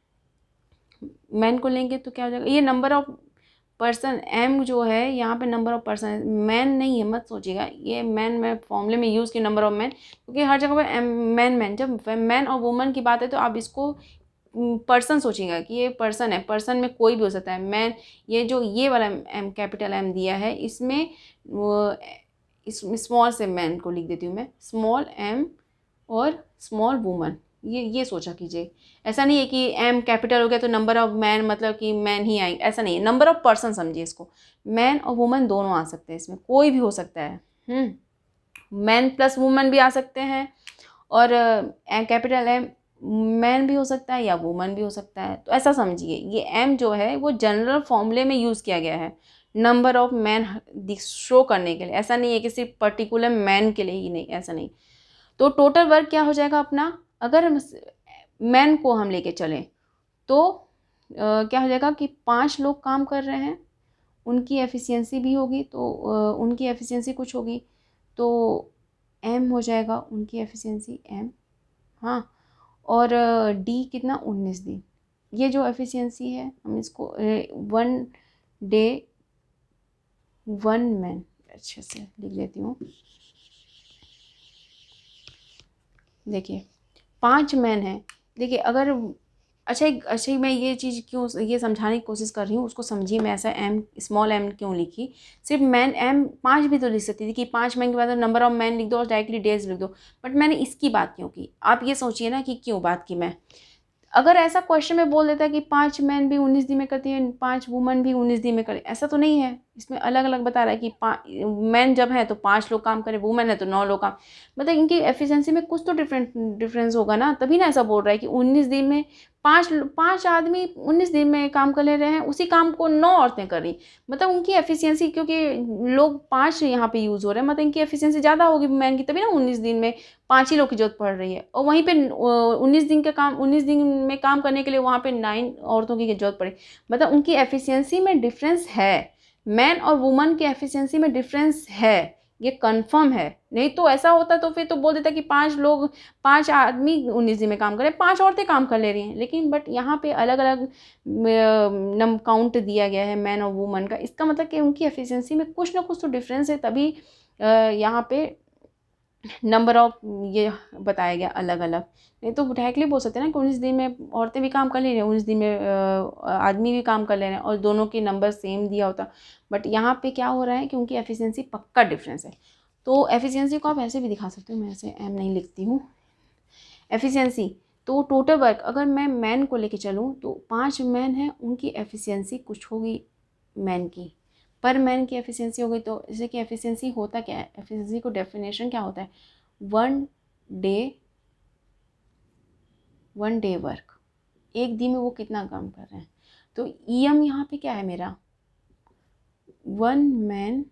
मैन को लेंगे तो क्या हो जाएगा, ये नंबर ऑफ पर्सन एम जो है यहाँ पे नंबर ऑफ पर्सन है, मैन नहीं है, मत सोचिएगा ये मैन मैं फॉर्मूले में यूज़ की नंबर ऑफ मैन, क्योंकि हर जगह पे मैन जब मैन और वुमन की बात है तो आप इसको पर्सन सोचिएगा कि ये पर्सन है, पर्सन में कोई भी हो सकता है। मैन, ये जो ये वाला एम कैपिटल एम दिया है, इसमें स्मॉल से मैन को लिख देती हूँ मैं, स्मॉल एम और स्मॉल वुमन, ये सोचा कीजिए। ऐसा नहीं है कि एम कैपिटल हो गया तो नंबर ऑफ मैन मतलब कि मैन ही आएंगे, ऐसा नहीं है। नंबर ऑफ पर्सन समझिए इसको, मैन और वुमन दोनों आ सकते हैं, इसमें कोई भी हो सकता है। मैन प्लस वुमन भी आ सकते हैं, और कैपिटल एम मैन भी हो सकता है या वुमन भी हो सकता है। तो ऐसा समझिए, ये एम जो है वो जनरल फॉर्मूले में यूज़ किया गया है नंबर ऑफ मैन शो करने के लिए। ऐसा नहीं है कि सिर्फ पर्टिकुलर मैन के लिए ही, नहीं, ऐसा नहीं। तो टोटल वर्क क्या हो जाएगा अपना, अगर मैन को हम लेके चलें तो क्या हो जाएगा कि 5 लोग काम कर रहे हैं, उनकी एफिशिएंसी भी होगी, तो उनकी एफिशिएंसी कुछ होगी, तो एम हो जाएगा उनकी एफिशिएंसी एम। हाँ, और डी कितना, 19 दिन। ये जो एफिशिएंसी है हम इसको 1 डे 1 मैन अच्छे से लिख देती हूँ। देखिए 5 मैन हैं। देखिए अगर अच्छा मैं ये चीज़ क्यों ये समझाने की कोशिश कर रही हूँ, उसको समझिए। मैं ऐसा एम स्मॉल एम क्यों लिखी, सिर्फ मैन एम 5 भी तो लिख सकती थी कि 5 मैन के बाद नंबर ऑफ मैन लिख दो और डायरेक्टली डेज लिख दो, बट मैंने इसकी बात क्यों की, आप ये सोचिए ना कि क्यों बात की मैं। अगर ऐसा क्वेश्चन में बोल देता कि 5 मैन भी 19 दिन में करती हैं, 5 वुमन भी 19 दिन में करें, ऐसा तो नहीं है। इसमें अलग अलग बता रहा है कि मैन जब है तो 5 लोग काम करें, वुमन है तो 9 लोग काम, मतलब इनकी एफिशिएंसी में कुछ तो डिफरेंस होगा ना, तभी ना ऐसा बोल रहा है कि 19 दिन में 5 आदमी 19 दिन में काम कर ले रहे हैं, उसी काम को 9 औरतें कर रही, मतलब उनकी एफिशिएंसी, क्योंकि लोग 5 यहाँ पे यूज़ हो रहे हैं, मतलब इनकी एफिशिएंसी ज़्यादा होगी मैन की, तभी ना 19 दिन में 5 ही लोग की जरूरत पड़ रही है। और वहीं पे 19 दिन में काम करने के लिए वहाँ पे 9 औरतों की जरूरत पड़ी, मतलब उनकी एफिशिएंसी में डिफरेंस है, मैन और वुमन की एफिशिएंसी में डिफरेंस है, ये कंफर्म है। नहीं तो ऐसा होता तो फिर तो बोल देता कि 5 आदमी 19 दिन में काम करें, 5 औरतें काम कर ले रही हैं, लेकिन बट यहाँ पे अलग अलग काउंट दिया गया है मैन और वुमन का, इसका मतलब कि उनकी एफिशिएंसी में कुछ ना कुछ तो डिफरेंस है, तभी यहाँ पे नंबर ऑफ ये बताया गया अलग अलग। नहीं तो डायरेक्टली बोल सकते हैं ना कि 19 दिन में औरतें भी काम कर ले रही हैं, 19 दिन में आदमी भी काम कर ले रहे हैं, और दोनों के नंबर सेम दिया होता, बट यहाँ पे क्या हो रहा है कि उनकी एफिशिएंसी पक्का डिफरेंस है। तो एफिशिएंसी को आप ऐसे भी दिखा सकते हो, मैं ऐसे एम नहीं लिखती हूँ, एफिशिएंसी। तो टोटल वर्क अगर मैं मैन को लेके चलूँ तो 5 मैन हैं, उनकी एफिशिएंसी कुछ होगी मैन की, पर मैन की एफिशिएंसी हो गई। तो जैसे कि एफिशिएंसी होता क्या है, एफिशिएंसी को डेफिनेशन क्या होता है, 1 डे वर्क, एक दिन में वो कितना काम कर रहे हैं। तो ईएम यहाँ पे क्या है मेरा, 1 मैन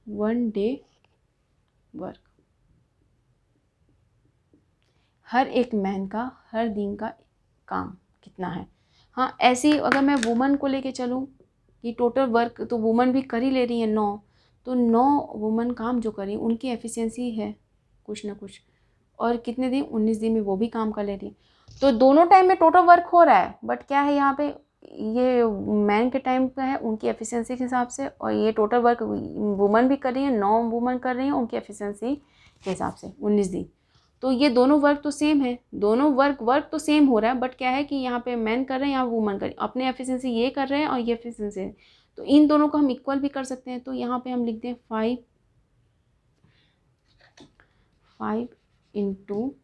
1 डे वर्क, हर एक मैन का हर दिन का काम कितना है। हाँ, ऐसे ही अगर मैं वुमन को लेके चलूँ कि टोटल वर्क तो वुमन भी कर ही ले रही है 9, तो 9 वुमन काम जो कर रही है उनकी एफिशिएंसी है कुछ ना कुछ, और कितने दिन, 19 दिन में वो भी काम कर ले रही है। तो दोनों टाइम में टोटल वर्क हो रहा है, बट क्या है यहाँ पे, ये मैन के टाइम का है उनकी एफिशिएंसी के हिसाब से, और ये टोटल वर्क वुमन भी कर रही है, 9 वुमन कर रही हैं उनकी एफिशिएंसी के हिसाब से 19 दिन। तो ये दोनों वर्क तो सेम है, दोनों वर्क तो सेम हो रहा है, बट क्या है कि यहाँ पे मैन कर रहे हैं, यहाँ वुमन कर रही है, अपने एफिशिएंसी ये कर रहे हैं और ये एफिशिएंसी है, तो इन दोनों को हम इक्वल भी कर सकते हैं। तो यहाँ पे हम लिख दें 5 into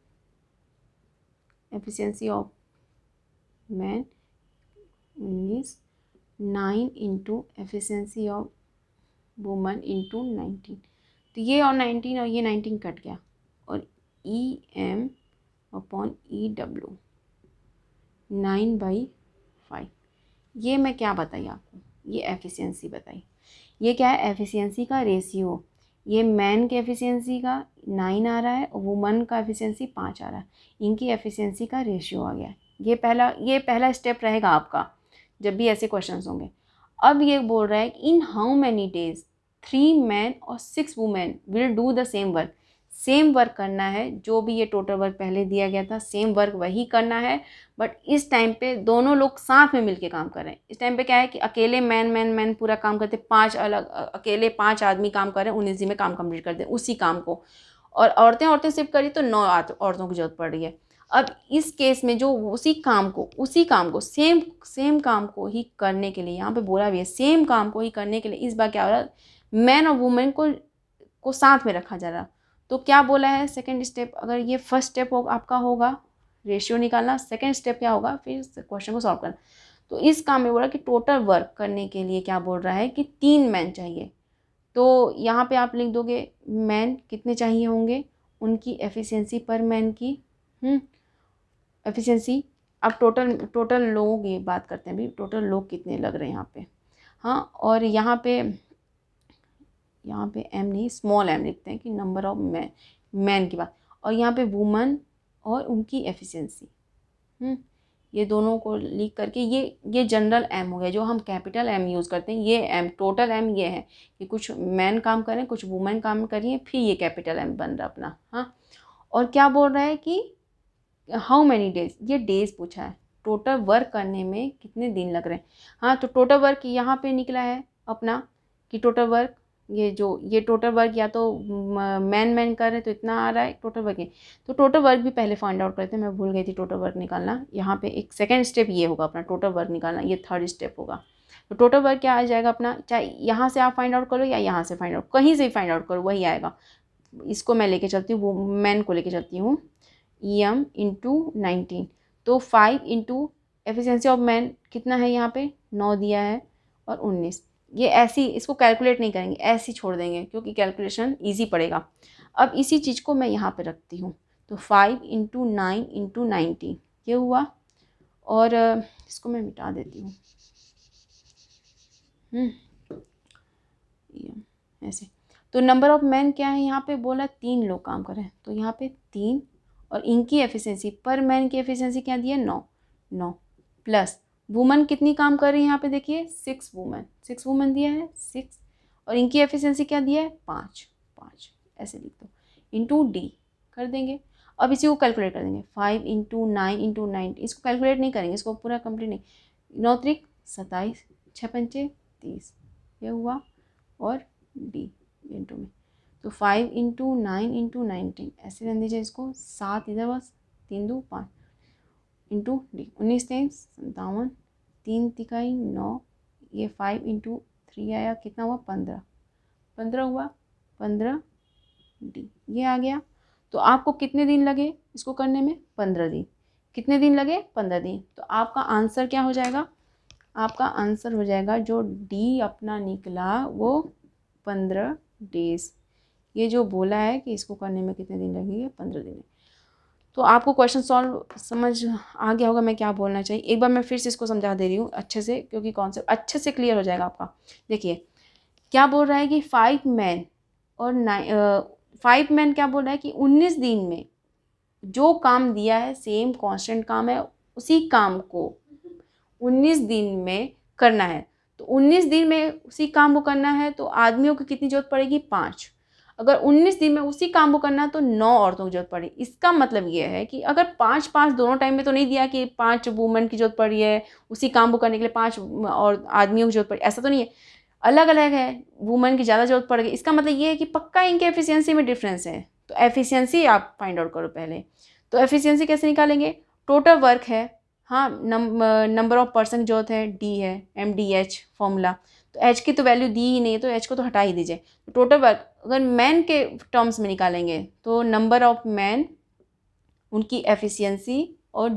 efficiency of man 19, 9 into efficiency of woman into 19, तो ये और 19 और ये 19 कट गया, और E M upon E W 9/5। ये मैं क्या बताई आपको, ये एफिशिएंसी बताई। ये क्या है, एफिशिएंसी का रेशियो, ये मैन के एफिशिएंसी का 9 आ रहा है और वुमन का एफिशिएंसी 5 आ रहा है, इनकी एफिशिएंसी का रेशियो आ गया है। ये पहला स्टेप रहेगा आपका जब भी ऐसे क्वेश्चंस होंगे। अब ये बोल रहा है कि in how many days 3 man और 6 women will do the same work. Same work करना है, जो भी ये टोटल वर्क पहले दिया गया था सेम वर्क वही करना है, बट इस टाइम पे दोनों लोग साथ में मिलके काम कर रहे हैं। इस टाइम पे क्या है कि अकेले मैन पूरा काम करते, 5 अलग अकेले 5 आदमी काम कर रहे हैं, 19 दिन में काम कंप्लीट कर दें उसी काम को, और औरतें सिर्फ करी तो 9 औरतों की जरूरत पड़ रही है। अब इस केस में जो उसी काम को सेम काम को ही करने के लिए यहाँ पे बोला भी है, सेम काम को ही करने के लिए इस बार क्या हो रहा है, मैन और वुमेन को साथ में रखा जा रहा। तो क्या बोला है सेकंड स्टेप, अगर ये फर्स्ट स्टेप आपका होगा रेशियो निकालना, सेकंड स्टेप क्या होगा फिर क्वेश्चन को सॉल्व करना। तो इस काम में बोला कि टोटल वर्क करने के लिए क्या बोल रहा है कि 3 मैन चाहिए, तो यहाँ पे आप लिख दोगे मैन कितने चाहिए होंगे, उनकी एफिशिएंसी पर मैन की एफिशिएंसी। अब टोटल लोगों की बात करते हैं, अभी टोटल लोग कितने लग रहे हैं यहाँ पे। हाँ, और यहाँ पे एम नहीं, स्मॉल एम लिखते हैं कि नंबर ऑफ मैन की बात, और यहाँ पे वुमन और उनकी एफिशिएंसी। ये दोनों को लिख करके ये जनरल एम हो गया, जो हम कैपिटल एम यूज़ करते हैं। ये एम टोटल एम ये है कि कुछ मैन काम करें, कुछ वुमेन काम करिए, फिर ये कैपिटल एम बन रहा अपना। हाँ, और क्या बोल रहा है कि हाउ मैनी डेज, ये डेज पूछा है, टोटल वर्क करने में कितने दिन लग रहे हैं। हाँ, तो टोटल वर्क यहाँ पे निकला है अपना कि टोटल वर्क ये टोटल वर्क या तो मैन कर रहे तो इतना आ रहा है टोटल वर्क है। तो टोटल वर्क भी पहले फाइंड आउट करते हैं, मैं भूल गई थी टोटल वर्क निकालना। यहाँ पे एक सेकेंड स्टेप ये होगा अपना टोटल वर्क निकालना, ये थर्ड स्टेप होगा। तो टोटल वर्क क्या आ जाएगा अपना, चाहे यहाँ से आप फाइंड आउट करो या यहाँ से फाइंड आउट, कहीं से फाइंड आउट करो वही आएगा। इसको मैं लेके चलती हूँ, वो मैन को लेके चलती हूँ, EM इंटू 19। तो 5 इंटू एफिशिएंसी ऑफ मैन कितना है यहाँ पे 9 दिया है और 19। ये ऐसी इसको कैलकुलेट नहीं करेंगे, ऐसी छोड़ देंगे क्योंकि कैलकुलेशन इजी पड़ेगा। अब इसी चीज़ को मैं यहाँ पे रखती हूँ, तो 5 इंटू 9 इंटू 19 ये हुआ, और इसको मैं मिटा देती हूँ ऐसे। तो नंबर ऑफ मैन क्या है यहाँ पे बोला 3 लोग काम कर रहे हैं, तो यहाँ पे 3, और इनकी एफिशिएंसी पर मैन की एफिशिएंसी क्या दी है 9 प्लस वुमन कितनी काम कर रही है यहाँ पे देखिए 6 वुमन दिया है 6, और इनकी एफिशिएंसी क्या दिया है 5 ऐसे लिख दो इंटू डी कर देंगे। अब इसी को कैलकुलेट कर देंगे 5 इंटू 9 इंटू 9, इसको कैलकुलेट नहीं करेंगे, इसको पूरा कंप्लीट नहीं, 9 त्रिक 27, 6 पंचे 30 ये हुआ, और डी इंटू में, तो 5 इंटू 9 इंटू 19 ऐसे रहने दीजिए इसको, 7 इधर बस 3 2 5 इंटू डी, 19 3 57, 3 तिकाई 9, ये 5 इंटू 3 आया कितना हुआ 15 हुआ 15 डी ये आ गया। तो आपको कितने दिन लगे इसको करने में 15 दिन। कितने दिन लगे 15 दिन। तो आपका आंसर क्या हो जाएगा, आपका आंसर हो जाएगा जो डी अपना निकला वो 15 डेज। ये जो बोला है कि इसको करने में कितने दिन लगेंगे 15 दिन। तो आपको क्वेश्चन सॉल्व समझ आ गया होगा मैं क्या बोलना चाहिए। एक बार मैं फिर से इसको समझा दे रही हूँ अच्छे से, क्योंकि कॉन्सेप्ट अच्छे से क्लियर हो जाएगा आपका। देखिए क्या बोल रहा है कि 5 मैन और 5 मैन क्या बोल रहा है कि 19 दिन में जो काम दिया है सेम कांस्टेंट काम है, उसी काम को 19 दिन में करना है। तो 19 दिन में उसी काम को करना है तो आदमियों की कितनी जरूरत पड़ेगी 5। अगर 19 दिन में उसी काम को करना है तो 9 औरतों की जरूरत पड़ेगी। इसका मतलब ये है कि अगर 5 दोनों टाइम में तो नहीं दिया कि 5 वुमेन की जरूरत पड़ी है उसी काम को करने के लिए 5 और आदमियों की जरूरत पड़ी, ऐसा तो नहीं है, अलग अलग है, वुमेन की ज़्यादा जरूरत पड़ेगी। इसका मतलब ये है कि पक्का इनके एफिशिएंसी में डिफरेंस है। तो एफिशिएंसी आप फाइंड आउट करो पहले। तो एफिशिएंसी कैसे निकालेंगे, टोटल वर्क है, हाँ नंबर ऑफ पर्सन की जरूरत है डी है MDH फॉर्मूला, तो एच की तो वैल्यू दी ही नहीं है तो एच को तो हटा ही दीजिए। तो टोटल वर्क अगर मैन के टर्म्स में निकालेंगे तो नंबर ऑफ मैन, उनकी एफिशिएंसी और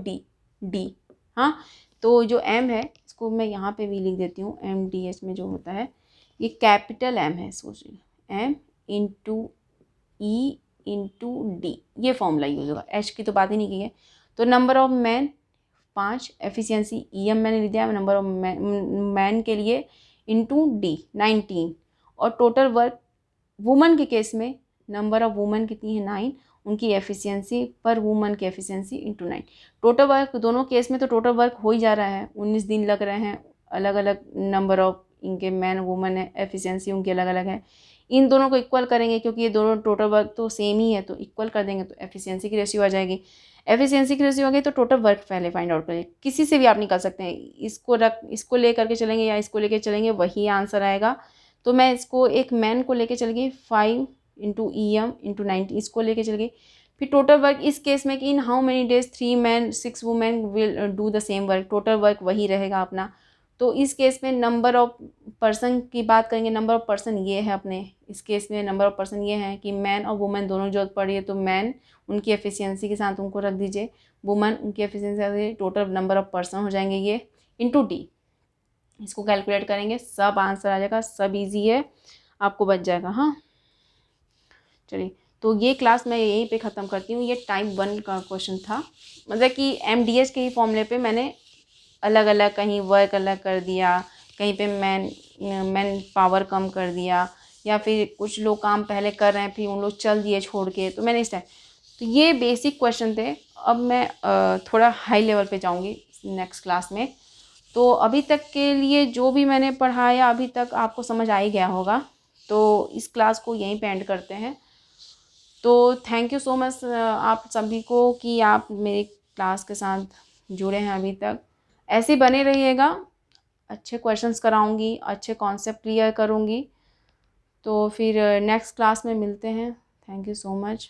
डी हाँ। तो जो एम है इसको मैं यहाँ पे भी लिख देती हूँ, MDH में जो होता है ये कैपिटल एम है, सोचिए M into E into D, ये फॉर्मूला यूज होगा, एच की तो बात ही नहीं की है। तो number of man 5, efficiency EM मैंने लिख दिया नंबर ऑफ मैन के लिए इंटू डी 19, और टोटल वर्क वुमन के केस में नंबर ऑफ वुमन कितनी है 9, उनकी एफिशिएंसी पर वुमन की एफिशिएंसी इंटू 9। टोटल वर्क दोनों केस में तो टोटल वर्क हो ही जा रहा है, 19 दिन लग रहे हैं, अलग अलग नंबर ऑफ इनके मैन वुमन है, एफिशिएंसी उनकी अलग अलग है। इन दोनों को इक्वल करेंगे क्योंकि ये दोनों टोटल वर्क तो सेम ही है, तो इक्वल कर देंगे तो एफिशिएंसी की रेशियो आ जाएगी। एफिशिएंसी की रेशियो आ गई तो टोटल वर्क पहले फाइंड आउट करिए, किसी से भी आप निकाल सकते हैं, इसको ले करके चलेंगे या इसको लेके चलेंगे वही आंसर आएगा। तो मैं इसको एक मैन को लेके चल गई 5 इंटू EM इंटू 90, इसको लेके चल गई। फिर टोटल वर्क इस केस में कि in how many days 3 man 6 women will do the same work, total work वही रहेगा अपना। तो इस केस में नंबर ऑफ पर्सन की बात करेंगे, नंबर ऑफ पर्सन ये है अपने, इस केस में नंबर ऑफ पर्सन ये है कि मैन और वुमेन दोनों जरूरत पड़ी है, तो मैन उनकी एफिशिएंसी के साथ उनको रख दीजिए, वुमेन उनकी efficiency, total number of person हो जाएंगे ये इंटू डी। इसको कैलकुलेट करेंगे सब आंसर आ जाएगा, सब इजी है, आपको बच जाएगा। हाँ चलिए, तो ये क्लास मैं यहीं पे ख़त्म करती हूँ। ये टाइप 1 का क्वेश्चन था, मतलब कि MDS के ही फॉर्मूले पे मैंने अलग अलग, कहीं वर्क अलग कर दिया, कहीं पे मैन पावर कम कर दिया, या फिर कुछ लोग काम पहले कर रहे हैं फिर उन लोग चल दिए छोड़ के, तो मैंने इस टाइप, तो ये बेसिक क्वेश्चन थे। अब मैं थोड़ा हाई लेवल पे जाऊँगी नेक्स्ट क्लास में। तो अभी तक के लिए जो भी मैंने पढ़ाया अभी तक आपको समझ आ ही गया होगा, तो इस क्लास को यहीं पे एंड करते हैं। तो थैंक यू सो मच आप सभी को कि आप मेरी क्लास के साथ जुड़े हैं अभी तक। ऐसे ही बने रहिएगा, अच्छे क्वेश्चंस कराऊंगी, अच्छे कॉन्सेप्ट क्लियर करूंगी। तो फिर नेक्स्ट क्लास में मिलते हैं। Thank you so much.